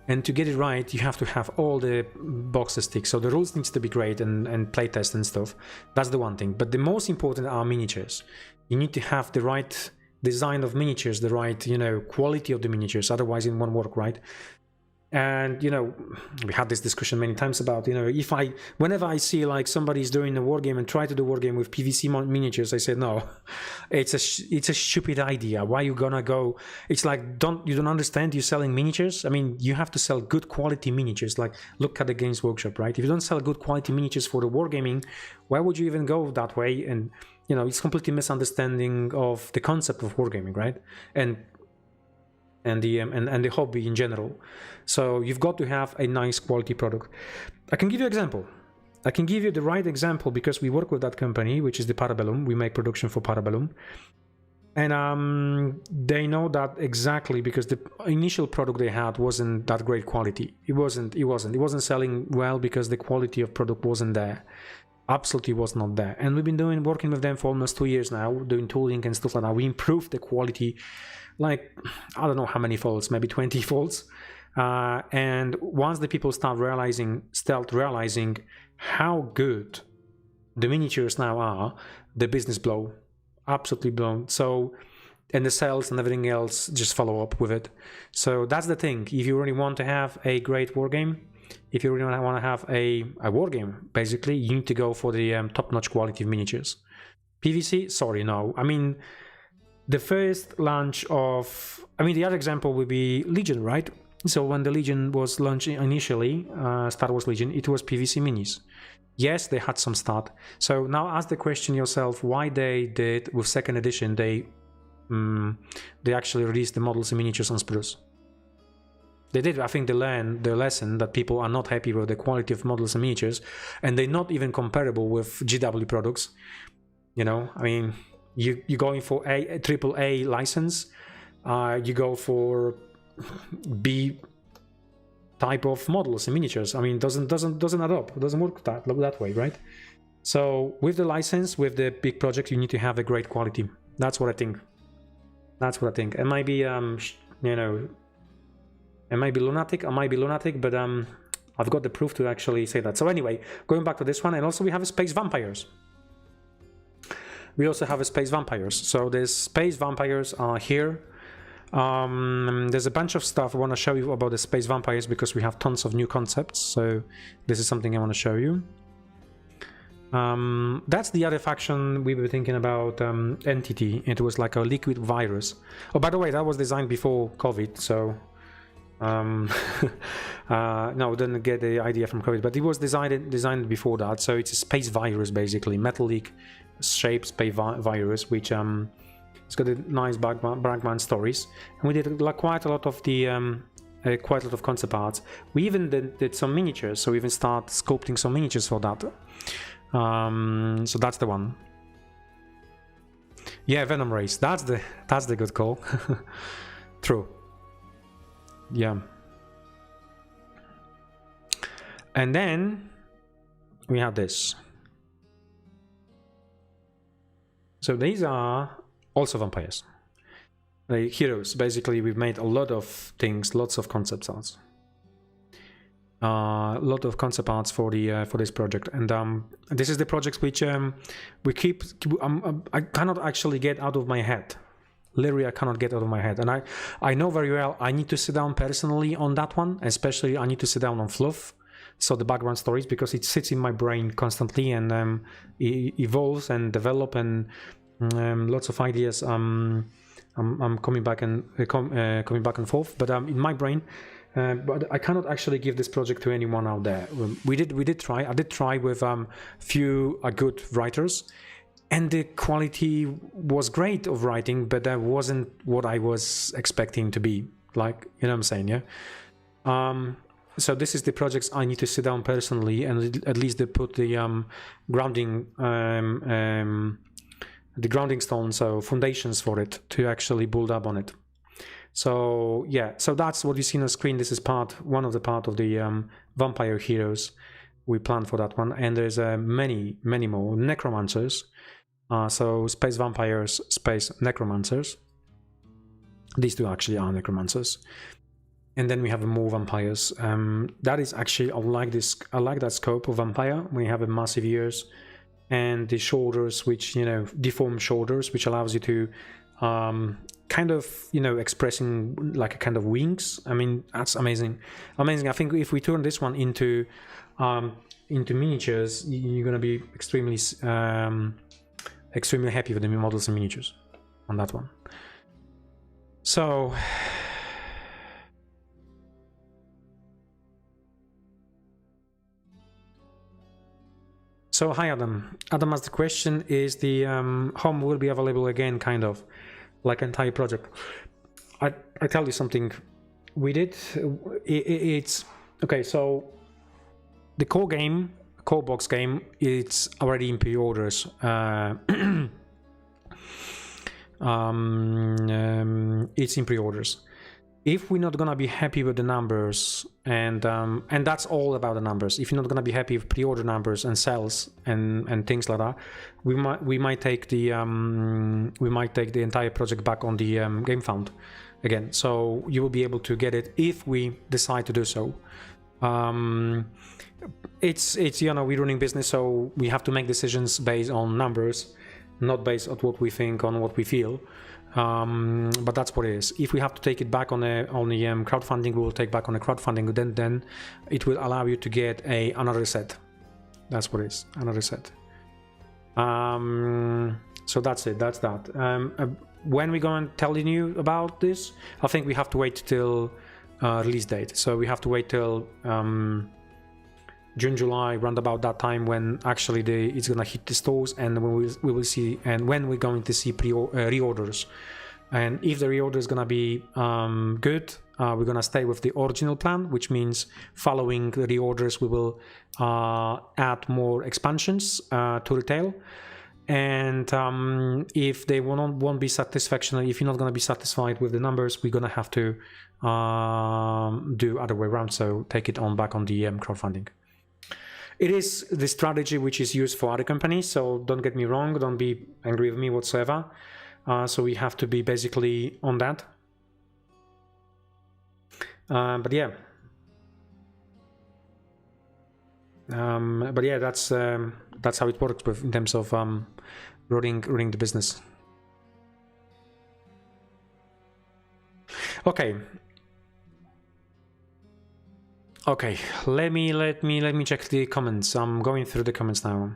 And to get it right, you have to have all the boxes ticked. So the rules needs to be great and playtest and stuff. That's the one thing. But the most important are miniatures. You need to have the right design of miniatures, the right, you know, quality of the miniatures. Otherwise, it won't work, right? And, you know, we had this discussion many times about, you know, whenever I see like somebody's doing a war game and try to do war game with PVC miniatures, I say, no, it's a stupid idea. Why you gonna go? It's like, you don't understand you're selling miniatures? I mean, you have to sell good quality miniatures. Like, look at the Games Workshop, right? If you don't sell good quality miniatures for the wargaming, why would you even go that way? And, you know, it's completely misunderstanding of the concept of wargaming, right? And the hobby in general. So you've got to have a nice quality product. I can give you an example. I can give you the right example because we work with that company, which is the Parabellum. We make production for Parabellum, and they know that exactly, because the initial product they had wasn't that great quality. It wasn't selling well because the quality of product wasn't there. Absolutely was not there. And we've been working with them for almost 2 years now, doing tooling and stuff like that. We improved the quality, like, I don't know how many folds, maybe 20 folds. And once the people start realizing how good the miniatures now are, the business blow, absolutely blown. So, and the sales and everything else just follow up with it. So that's the thing. If you really want to have a great war game, if you really want to have a war game, basically, you need to go for the top-notch quality of miniatures. PVC, sorry, no. I mean, the first launch of, the other example would be Legion, right? So when the Legion was launched initially, Star Wars Legion, it was PVC minis. Yes, they had some start. So now ask the question yourself, why they did, with second edition, they actually released the models and miniatures on spruce. They did. I think they learned the lesson that people are not happy with the quality of models and miniatures, and they're not even comparable with GW products. You know, I mean, you're going for a AAA license, you go for B type of models and miniatures. I mean, doesn't add up. It doesn't work that way, right? So with the license, with the big project, you need to have a great quality. That's what I think. It might be you know, I might be lunatic, but I've got the proof to actually say that. So anyway, going back to this one, and also we have space vampires. We also have space vampires. So the space vampires are here. There's a bunch of stuff I want to show you about the space vampires because we have tons of new concepts. So this is something I want to show you. That's the other faction we were thinking about, Entity. It was like a liquid virus. Oh, by the way, that was designed before COVID, so no, we didn't get the idea from COVID, but it was designed before that. So it's a space virus, basically, metallic shaped space virus, which it's got a nice background stories. And we did like quite a lot of the quite a lot of concept arts. We even did some miniatures, so we even start sculpting some miniatures for that. So that's the one. Yeah, Venom Race. That's the good call. True. Yeah. And then we have this. So these are also vampires. Like heroes. Basically, we've made a lot of things, lots of concept arts. A lot of concept arts for the for this project, and this is the project which we keep. I cannot actually get out of my head. Literally, I cannot get out of my head, and I know very well I need to sit down personally on that one. Especially, I need to sit down on Fluff, so the background stories, because it sits in my brain constantly and it evolves and develop, and lots of ideas. I'm coming back and coming back and forth, but in my brain. But I cannot actually give this project to anyone out there. We did try. I did try with few good writers, and the quality was great of writing, but that wasn't what I was expecting to be. Like, you know what I'm saying, yeah. So this is the projects I need to sit down personally and at least they put the grounding stone, so foundations for it to actually build up on it. So yeah, so that's what you see on the screen. This is one of the vampire heroes we planned for that one, and there's many more necromancers. So space vampires, space necromancers. These two actually are necromancers, and then we have more vampires. That is actually I like that scope of vampire. We have a massive ears and the shoulders, which deformed shoulders, which allows you to kind of expressing like a kind of wings. I mean, that's amazing. I think if we turn this one into miniatures, you're gonna be extremely happy with the models and miniatures on that one. So hi Adam. Adam asked the question: is the home will be available again? Kind of. Like entire project. I tell you something. We did. It's okay. So the core box game, it's already in pre-orders. It's in pre-orders. If we're not gonna be happy with the numbers, and that's all about the numbers. If you're not gonna be happy with pre-order numbers and sales and things like that, we might take the entire project back on the game fund again. So you will be able to get it if we decide to do so. It's we're running business, so we have to make decisions based on numbers, not based on what we think, on what we feel. But that's what it is. If we have to take it back on the crowdfunding, we will take back on the crowdfunding. Then it will allow you to get another set. That's what it is, another set. So that's it. That's that. When we going to tell you about this, I think we have to wait till release date. So we have to wait till June, July, round about that time when actually it's gonna hit the stores, and when we will see, and when we're going to see reorders. And if the reorder is gonna be good, we're gonna stay with the original plan, which means following the reorders we will add more expansions to retail. And if they won't be satisfaction, if you're not gonna be satisfied with the numbers, we're gonna have to do other way around, so take it on back on the crowdfunding. It is the strategy which is used for other companies, so don't get me wrong, don't be angry with me whatsoever. So we have to be basically on that. But yeah. But yeah, that's how it works in terms of running the business. Okay. Okay, let me check the comments. I'm going through the comments now.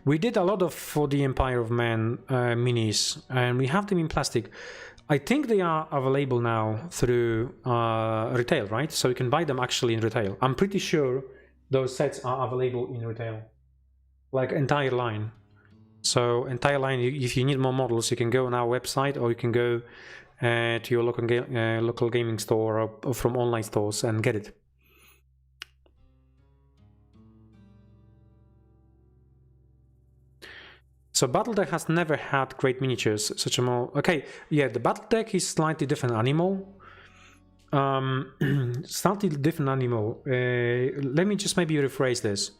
We did a lot of for the Empire of Man minis, and we have them in plastic. I think they are available now through retail, right? So you can buy them actually in retail. I'm pretty sure those sets are available in retail, like entire line. So entire line, if you need more models, you can go on our website, or you can go to your local gaming store, or from online stores and get it. So Battletech has never had great miniatures, such a more... Okay, yeah, the Battletech is slightly different animal. Slightly different animal. Let me just maybe rephrase this.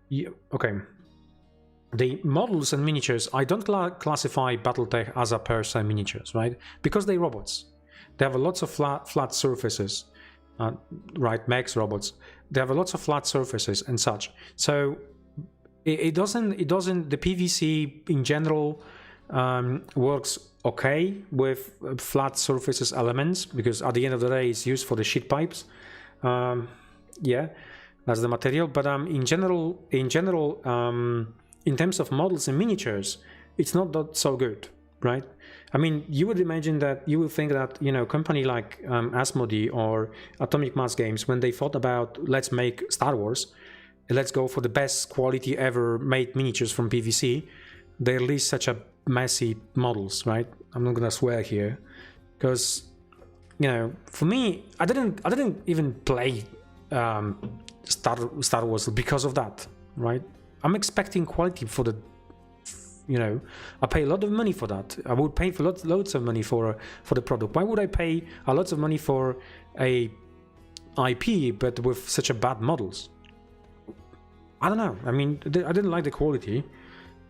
Yeah, okay. The models and miniatures, I don't classify Battletech as a per se miniatures, right? Because they're robots. They have lots of flat surfaces, right? Mechs, robots. They have lots of flat surfaces and such. So it doesn't. The PVC in general works okay with flat surfaces elements, because at the end of the day, it's used for the sheet pipes. Yeah, that's the material. But in general, in terms of models and miniatures, it's not that so good, right? I mean, you would imagine that, you would think that, you know, company like Asmodee or Atomic Mass Games, when they thought about let's make Star Wars, let's go for the best quality ever made miniatures from PVC, they release such a messy models, right? I'm not gonna swear here, because, you know, for me, I didn't even play Star Wars because of that, right? I'm expecting quality for the, you know, I pay a lot of money for that. I would pay for loads of money for the product. Why would I pay a lot of money for a IP but with such a bad models? I don't know. I mean, I didn't like the quality.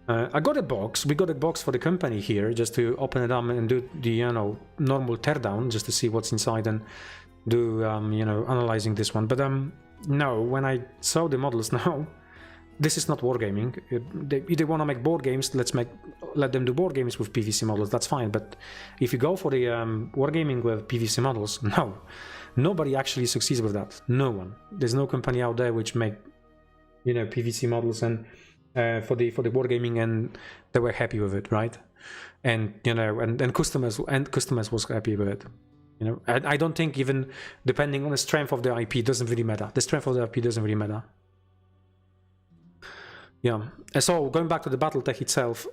I got a box. We got a box for the company here just to open it up and do the, you know, normal teardown, just to see what's inside and do, you know, analyzing this one. But no, when I saw the models now, this is not wargaming. If they want to make board games, let them do board games with PVC models. That's fine. But if you go for the wargaming with PVC models, no, nobody actually succeeds with that. No one. There's no company out there which make, you know, PVC models and for the wargaming, and they were happy with it, right? And, you know, and customers was happy with it. You know, I don't think, even depending on the strength of the IP, doesn't really matter. The strength of the IP doesn't really matter. Yeah. So going back to the Battletech itself,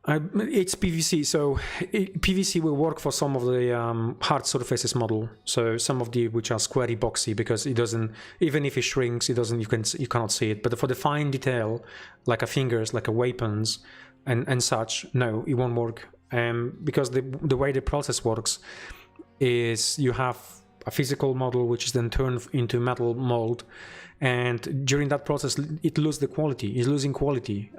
it's PVC, so PVC will work for some of the hard surfaces model. So some of the which are squarey, boxy, because it doesn't, even if it shrinks, it doesn't. You cannot see it. But for the fine detail, like a fingers, like a weapons, and such, no, it won't work. Because the way the process works is you have a physical model which is then turned into metal mold, and during that process it loses the quality. It's losing quality.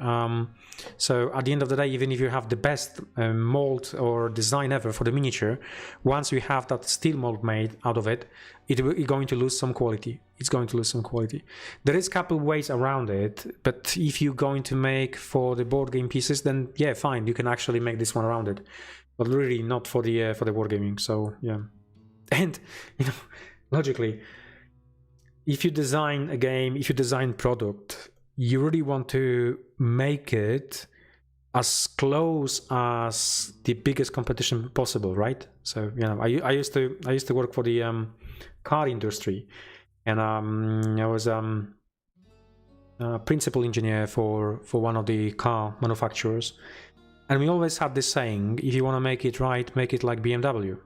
So at the end of the day, even if you have the best mold or design ever for the miniature, once you have that steel mold made out of it, it's going to lose some quality. It's going to lose some quality. There is a couple ways around it, but if you're going to make for the board game pieces, then yeah, fine, you can actually make this one around it, but really not for the wargaming. So yeah. And, you know, logically, if you design a game, if you design product, you really want to make it as close as the biggest competition possible, right? So, you know, I used to work for the car industry, and I was principal engineer for one of the car manufacturers, and we always had this saying: if you want to make it right, make it like BMW.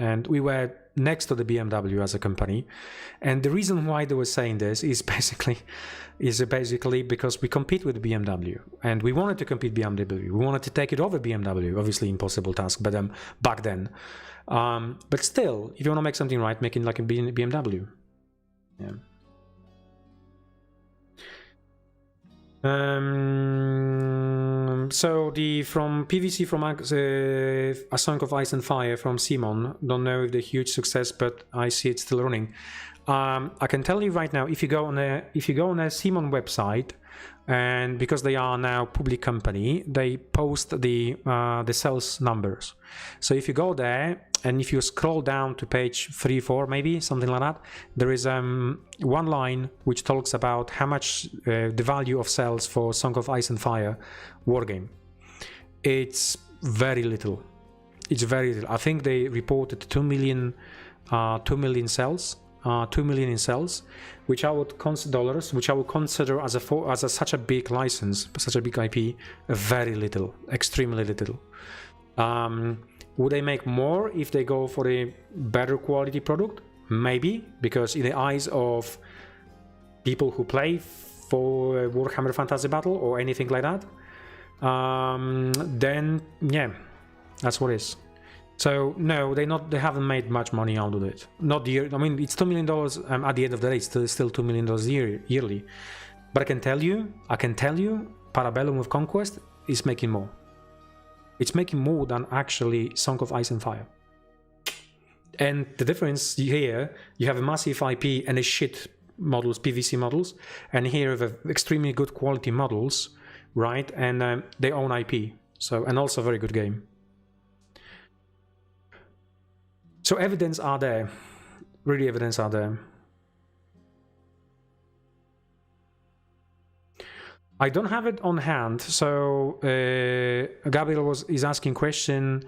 And we were next to the BMW as a company, and the reason why they were saying this is basically because we compete with BMW, and we wanted to compete BMW. We wanted to take it over BMW. Obviously, impossible task, but back then. But still, if you want to make something right, make it like a BMW. Yeah. So from PVC from A Song of Ice and Fire from Simon. Don't know if the huge success, but I see it's still running. I can tell you right now, if you go on a Simon website, and because they are now public company, they post the sales numbers. So if you go there and if you scroll down to page 3-4, maybe something like that, there is one line which talks about how much the value of sales for Song of Ice and Fire wargame. It's very little. It's very little. I think they reported 2 million sales. 2 million in sales, which I would consider as such a big license, such a big IP, very little, extremely little. Would they make more if they go for a better quality product? Maybe, because in the eyes of people who play for Warhammer Fantasy Battle or anything like that, then yeah, that's what it is. So no, they haven't made much money out of it. Not the year. I mean, it's $2 million at the end of the day. It's still $2 million yearly. But I can tell you, Parabellum with Conquest is making more. It's making more than actually Song of Ice and Fire. And the difference here, you have a massive IP and a shit models, PVC models, and here you have extremely good quality models, right? And they own IP. So, and also a very good game. So evidence are there, really evidence are there. I don't have it on hand, so Gabriel is asking question,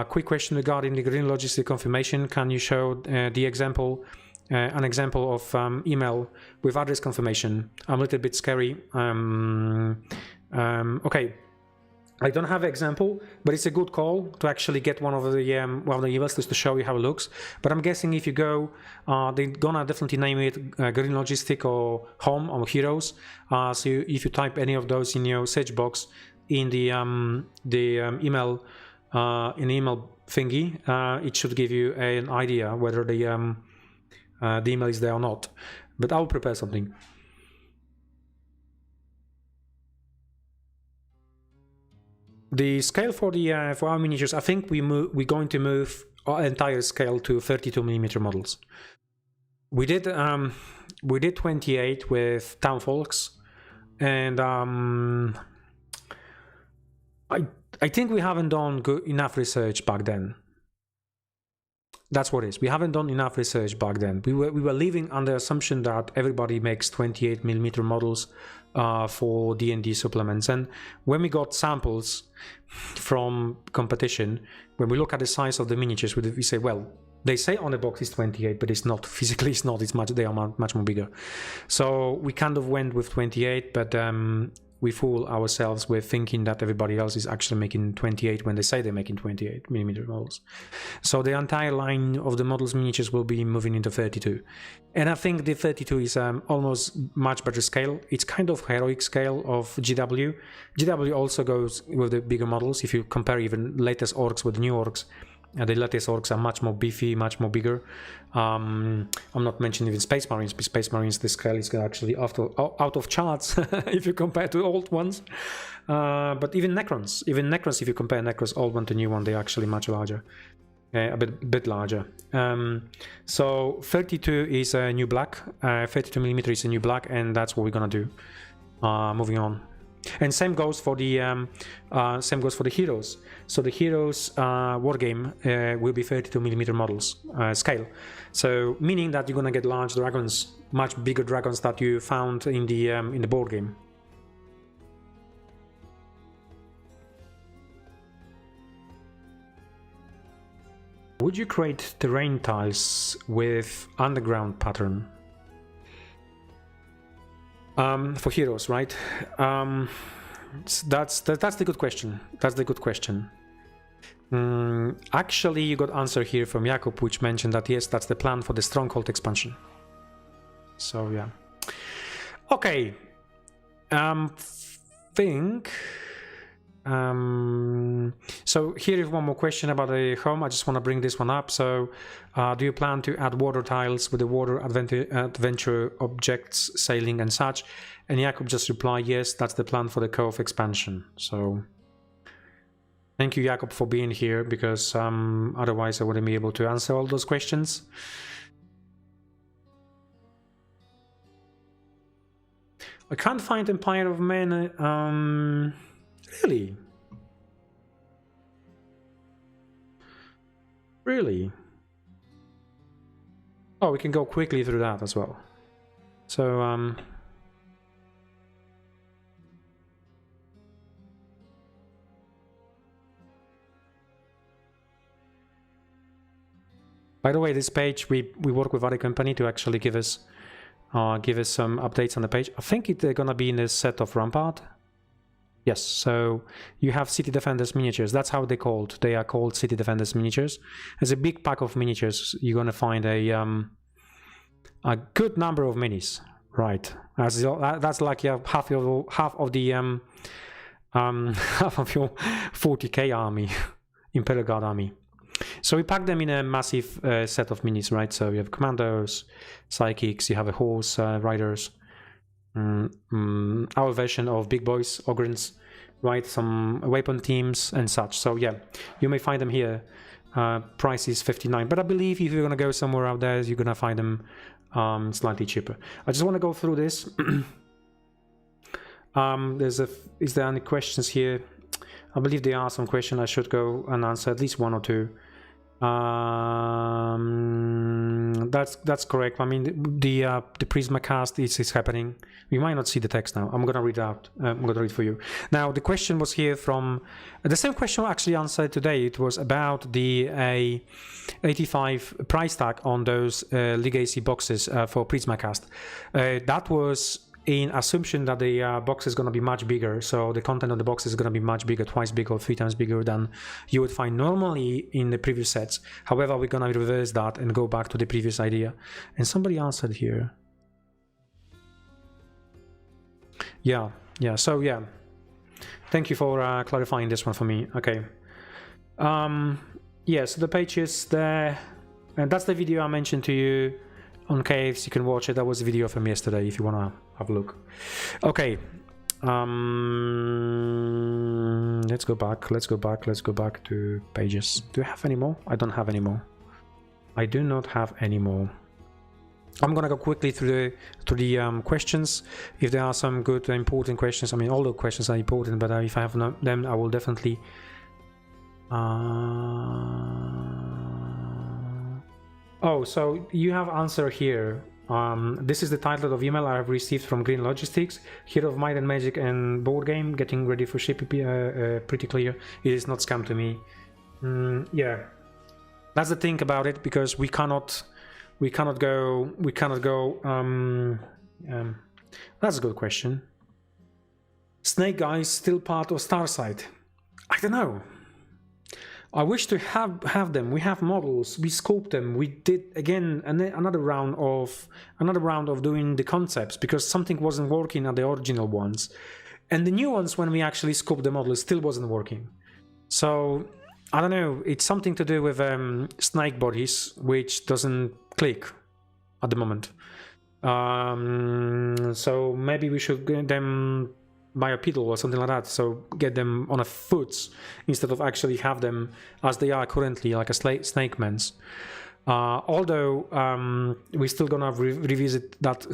quick question regarding the green logistic confirmation. Can you show the example, an example of email with address confirmation? I'm a little bit scary. Okay. I don't have an example, but it's a good call to actually get one of the emails to show you how it looks. But I'm guessing if you go, they're gonna definitely name it Green Logistic or Home or Heroes. So if you type any of those in your search box in the email thingy, it should give you an idea whether the email is there or not. But I'll prepare something. The scale for our miniatures, I think we're going to move our entire scale to 32mm models. We did 28 with Townfolks, and I think we haven't done enough research back then. That's what it is. We haven't done enough research back then. We were living under the assumption that everybody makes 28mm models for D&D supplements, and when we got samples from competition, when we look at the size of the miniatures, we say, well, they say on the box is 28, but it's not. Physically, it's not. They are much more bigger. So we kind of went with 28, but we fool ourselves with thinking that everybody else is actually making 28 when they say they're making 28mm models. So the entire line of the models miniatures will be moving into 32. And I think the 32 is almost much better scale. It's kind of heroic scale of GW. GW also goes with the bigger models. If you compare even latest orcs with new orcs, the latest orcs are much more beefy, much more bigger. I'm not mentioning even Space Marines, but Space Marines, the scale is actually out of charts if you compare to old ones. But even Necrons, if you compare Necrons old one to new one, they're actually much larger, a bit larger. So 32 is a new black, 32mm is a new black, and that's what we're gonna do. Moving on. And same goes for the heroes. So the heroes wargame will be 32mm models scale. So meaning that you're gonna get large dragons, much bigger dragons that you found in the board game. Would you create terrain tiles with underground pattern? For heroes, right? That's the good question. That's the good question. Actually, you got answer here from Jakub, which mentioned that yes, that's the plan for the Stronghold expansion. So yeah. Okay. Think So here is one more question about the home. I just want to bring this one up. So do you plan to add water tiles with the water adventure objects, sailing and such? And Jakub just replied, yes, that's the plan for the Cove expansion. So thank you, Jakub, for being here, because otherwise I wouldn't be able to answer all those questions. I can't find Empire of Men. Really? Really? Oh, we can go quickly through that as well. So, by the way, this page, we work with other company to actually give us some updates on the page. I think it's gonna be in the set of Rampart. Yes, so you have City Defenders miniatures. That's how they're called. They are called City Defenders miniatures. There's a big pack of miniatures. You're gonna find a good number of minis, right? That's like half of the half of your 40k army, Imperial Guard army. So we pack them in a massive set of minis, right? So you have commandos, psychics, you have a horse riders, our version of big boys, ogrins, right? Some weapon teams and such. So yeah, you may find them here. Price is 59, but I believe if you're gonna go somewhere out there, you're gonna find them slightly cheaper. I just want to go through this. Is there any questions here? I believe there are some questions. I should go and answer at least one or two. That's correct. I mean, the Prisma cast is happening. You might not see the text now. I'm gonna read out. I'm gonna read for you. Now, the question was here from the same question I actually answered today. It was about the 85 price tag on those legacy boxes for Prisma cast. That was in assumption that the box is going to be much bigger, so the content of the box is going to be much bigger, twice bigger or 3 times bigger than you would find normally in the previous sets. However, we're going to reverse that and go back to the previous idea. And somebody answered here. Yeah, so yeah. Thank you for clarifying this one for me. Okay. Yeah, so the page is there, and that's the video I mentioned to you on Caves. You can watch it. That was a video from yesterday if you want to have a look. Okay, let's go back to pages. Do I have any more? I don't have any more. I do not have any more. I'm gonna go quickly through the questions. If there are some good important questions, I mean, all the questions are important, but if I have them, I will definitely oh, so you have answer here. This is the title of email I have received from Green Logistics. Hero of Might and Magic and board game, getting ready for ship. Pretty clear. It is not scam to me. Yeah, that's the thing about it, because we cannot go. That's a good question. Snake Guys still part of Starsight? I don't know. I wish to have them. We have models. We scoped them. We did again another round of doing the concepts, because something wasn't working at the original ones, and the new ones, when we actually scoped the models, still wasn't working. So I don't know. It's something to do with snake bodies, which doesn't click at the moment. So maybe we should get them bipedal or something like that, so get them on a foot instead of actually have them as they are currently, like a snake man's. Although we're still gonna revisit that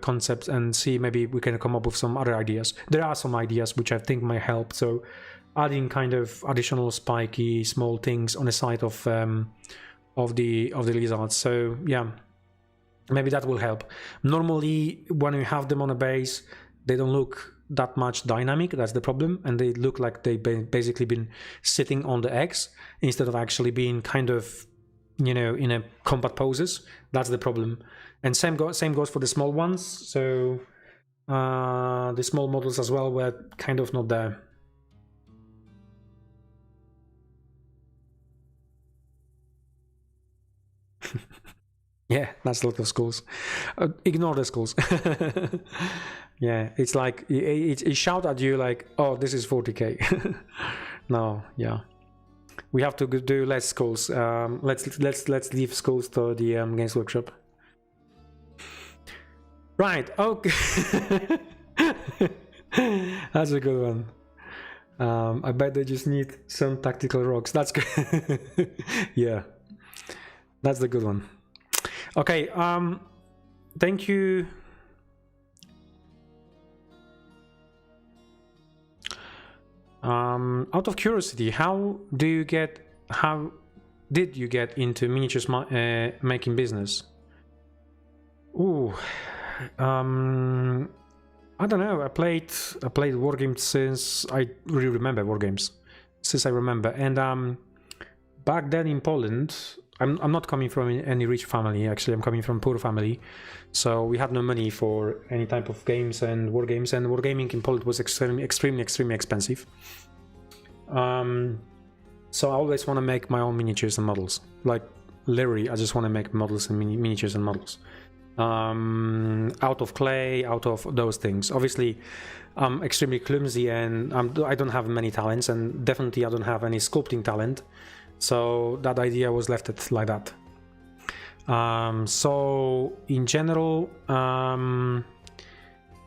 concept and see, maybe we can come up with some other ideas. There are some ideas which I think might help, so adding kind of additional spiky small things on the side of the lizards. So yeah, maybe that will help. Normally when you have them on a base, they don't look that much dynamic. That's the problem, and they look like they've basically been sitting on the eggs instead of actually being kind of, you know, in a combat poses. That's the problem. And same goes for the small ones. So the small models as well were kind of not there. Yeah, that's a lot of schools. Ignore the schools. Yeah, it's like it shout at you like, oh, this is 40k. No, yeah, we have to do less schools. Let's leave schools to the Games Workshop. Right. Okay. That's a good one. I bet they just need some tactical rocks. That's good. Yeah, that's the good one. Okay. Thank you. Out of curiosity, how did you get into miniatures making business? Ooh, I don't know. I played war games since I really remember war games, since I remember. And back then in Poland, I'm not coming from any rich family. Actually, I'm coming from a poor family, so we had no money for any type of games and wargaming in Poland was extremely expensive. So I always want to make my own miniatures and models. Like literally, I just want to make models and miniatures and models. Out of clay, out of those things. Obviously, I'm extremely clumsy and I don't have many talents, and definitely I don't have any sculpting talent. So that idea was left it like that. So in general,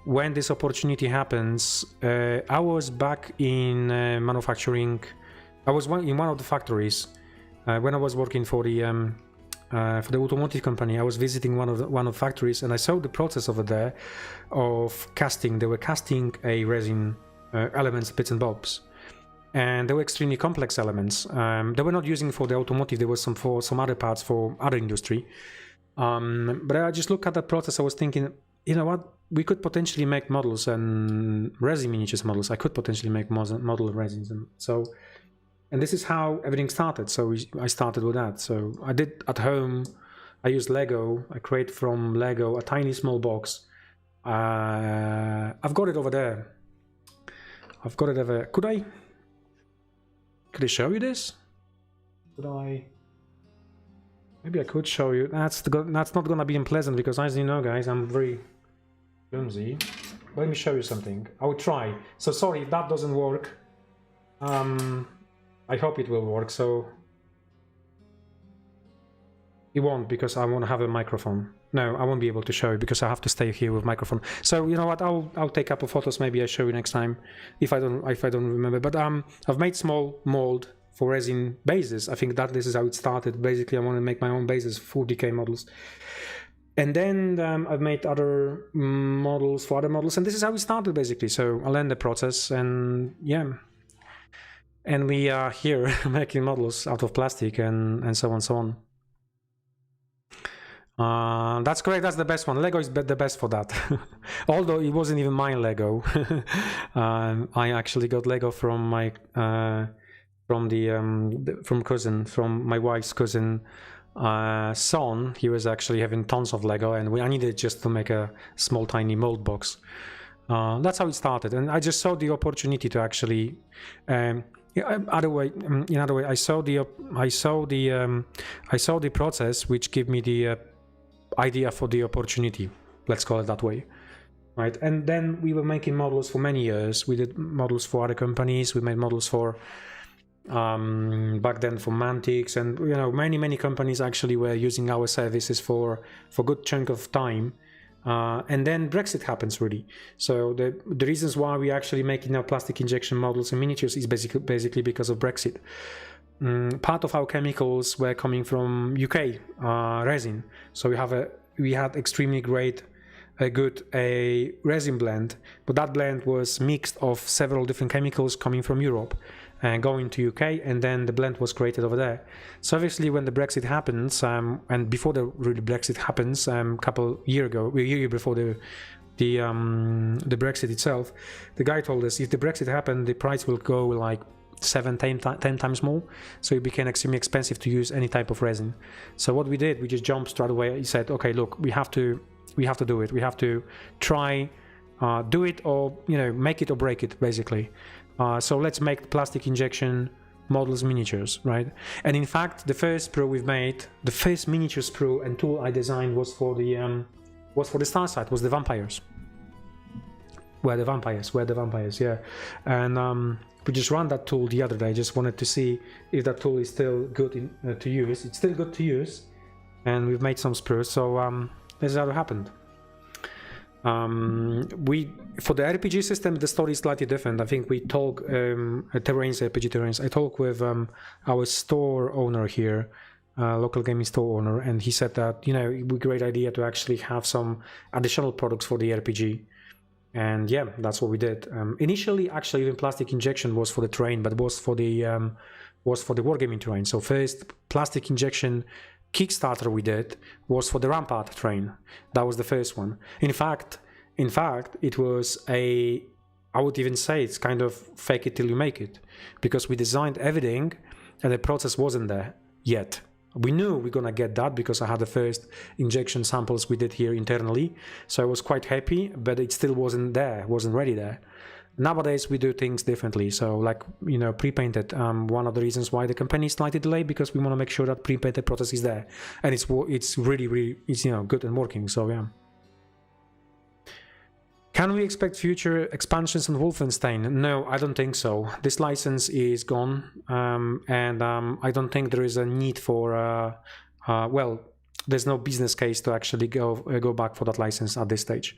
when this opportunity happens, I was back in manufacturing. I was in one of the factories when I was working for the automotive company. I was visiting one of the factories, and I saw the process over there of casting. They were casting a resin elements, bits and bobs, and they were extremely complex elements. They were not using for the automotive. There was some for some other parts for other industry. But I just looked at that process. I was thinking, you know what? We could potentially make models and resin miniatures models. I could potentially make model resins, and this is how everything started. So I started with that. So I did at home. I used Lego. I create from Lego a tiny small box. I've got it over there. I've got it over. Could I show you this? Could I? Maybe I could show you. That's not gonna be unpleasant because, as you know, guys, I'm very clumsy. Let me show you something. I will try. So sorry if that doesn't work. I hope it will work. So it won't because I won't have a microphone. No, I won't be able to show you because I have to stay here with microphone. So you know what? I'll take a couple photos. Maybe I show you next time if I don't remember. But I've made small mold for resin bases. I think that this is how it started. Basically, I want to make my own bases, 40k models. And then I've made other models for other models, and this is how it started basically. So I learned the process, and yeah. And we are here making models out of plastic and so on and so on. That's correct. That's the best one. Lego is the best for that. Although it wasn't even my Lego. I actually got Lego from my from my wife's cousin son. He was actually having tons of Lego, and I needed just to make a small tiny mold box. That's how it started, and I just saw the opportunity to actually. In other way, I saw the process, which gave me the idea for the opportunity. Let's call it that way, right? And then we were making models for many years. We did models for other companies. We made models for back then for Mantix, and many companies actually were using our services for a good chunk of time. And then Brexit happens really. So the reasons why we actually making our plastic injection models and miniatures is basically because of Brexit. Part of our chemicals were coming from UK resin. So we had extremely good resin blend, but that blend was mixed of several different chemicals coming from Europe and going to UK, and then the blend was created over there. So obviously when the Brexit happens, and before the Brexit happens, a year before the Brexit itself, the guy told us if the Brexit happened, the price will go like 7-10 times more. So it became extremely expensive to use any type of resin. So what we did, we just jumped straight away. He said, okay, look, we have to do it. We have to try do it, or make it or break it basically. So let's make plastic injection models, miniatures, right? And in fact, the first sprue we've made, the first miniature sprue and tool I designed was for the star site, was the vampires. Where the vampires, yeah. And we just ran that tool the other day. Just wanted to see if that tool is still good to use. It's still good to use, and we've made some sprues. So this is how it happened. For the RPG system, the story is slightly different. I think we talk terrains, RPG terrains. I talked with our store owner here, local gaming store owner, and he said that, you know, it would be a great idea to actually have some additional products for the RPG. And yeah, that's what we did. Initially, actually, even plastic injection was for the terrain, but was for the wargaming terrain. So first, plastic injection Kickstarter we did was for the Rampart terrain. That was the first one. In fact, it was I would even say it's kind of fake it till you make it, because we designed everything, and the process wasn't there yet. We knew we're gonna get that because I had the first injection samples we did here internally, so I was quite happy, but it still wasn't there, wasn't ready there. Nowadays we do things differently, so like, you know, pre-painted. One of the reasons why the company is slightly delayed, because we want to make sure that pre-painted process is there, and it's really it's, you know, good and working. So yeah. Can we expect future expansions on Wolfenstein? No, I don't think so. This license is gone, and I don't think there is a need for, well, there's no business case to actually go back for that license at this stage.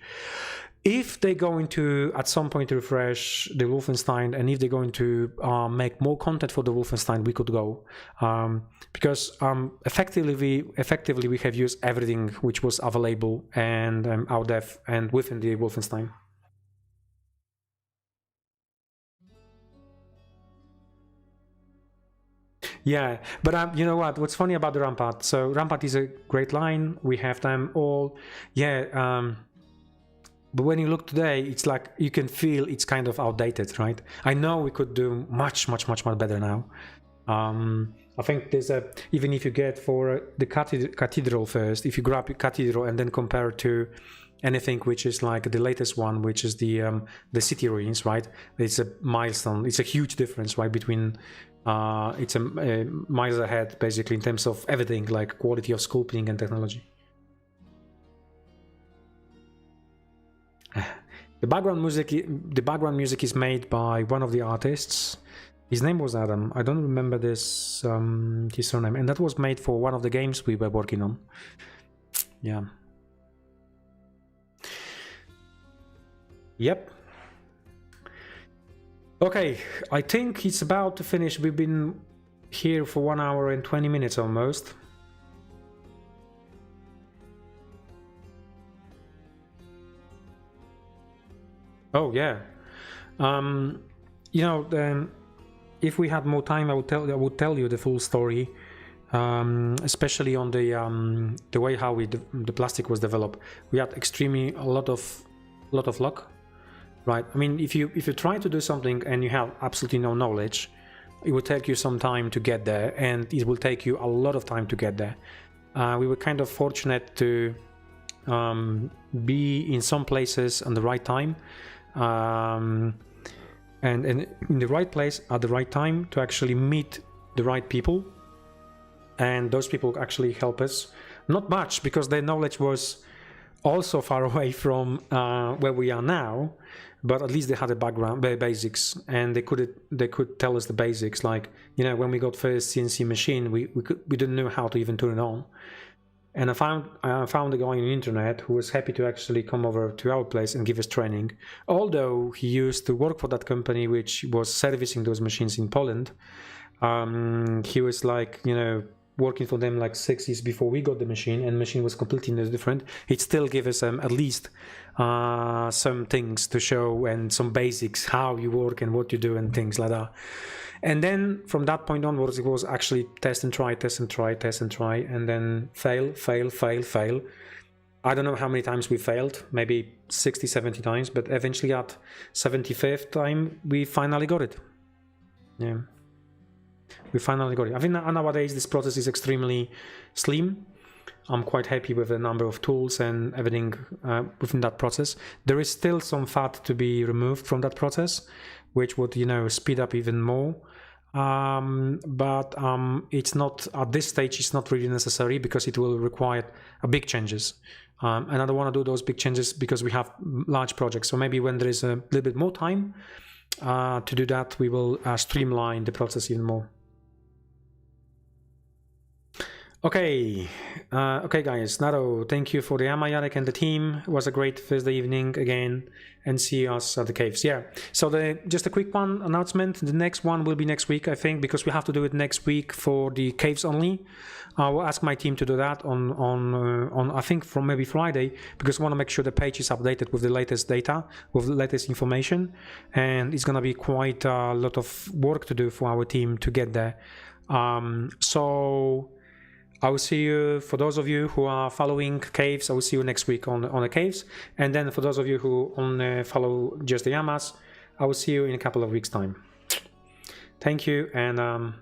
If they're going to, at some point, refresh the Wolfenstein, and if they're going to make more content for the Wolfenstein, we could go. Because effectively we have used everything which was available and out there and within the Wolfenstein. Yeah, but you know what? What's funny about the Rampart? So Rampart is a great line. We have them all. Yeah. But when you look today, it's like you can feel it's kind of outdated, right? I know we could do much better now. I think there's even if you get for the cathedral first, if you grab your cathedral and then compare to anything which is like the latest one, which is the city ruins, right? It's a milestone. It's a huge difference, right? Between it's a miles ahead basically in terms of everything, like quality of sculpting and technology. The background music is made by one of the artists. His name was Adam. I don't remember this his surname, and that was made for one of the games we were working on. Yeah. Yep. Okay, I think it's about to finish. We've been here for 1 hour and 20 minutes almost. Oh yeah, you know, if we had more time, I would tell you the full story, especially on the way how the plastic was developed. We had extremely a lot of luck, right? I mean, if you try to do something and you have absolutely no knowledge, it will take you some time to get there, and it will take you a lot of time to get there. We were kind of fortunate to be in some places at the right time. And in the right place at the right time to actually meet the right people, and those people actually help us. Not much, because their knowledge was also far away from where we are now, but at least they had a background, basics, and they could tell us the basics. Like, you know, when we got first CNC machine, we didn't know how to even turn it on. And I found a guy on the internet who was happy to actually come over to our place and give us training. Although he used to work for that company which was servicing those machines in Poland, he was like, you know, working for them like 6 years before we got the machine, and the machine was completely different. He'd still give us at least some things to show and some basics, how you work and what you do and things like that. And then from that point onwards, it was actually test and try, and then fail. I don't know how many times we failed, maybe 60, 70 times, but eventually at 75th time, we finally got it. Yeah, we finally got it. I think nowadays this process is extremely slim. I'm quite happy with the number of tools and everything within that process. There is still some fat to be removed from that process, which would, you know, speed up even more. but it's not at this stage. It's not really necessary because it will require big changes, and I don't want to do those big changes because we have large projects. So maybe when there is a little bit more time to do that, we will streamline the process even more. Okay, okay, guys. Nado, thank you for the AMA, Jarek, and the team. It was a great Thursday evening again, and see us at the caves. Yeah. So just a quick one announcement. The next one will be next week, I think, because we have to do it next week for the caves only. I will ask my team to do that on I think from maybe Friday, because I want to make sure the page is updated with the latest data, with the latest information, and it's gonna be quite a lot of work to do for our team to get there. So I will see you, for those of you who are following caves, I will see you next week on the caves. And then for those of you who follow just the AMAs, I will see you in a couple of weeks' time. Thank you, and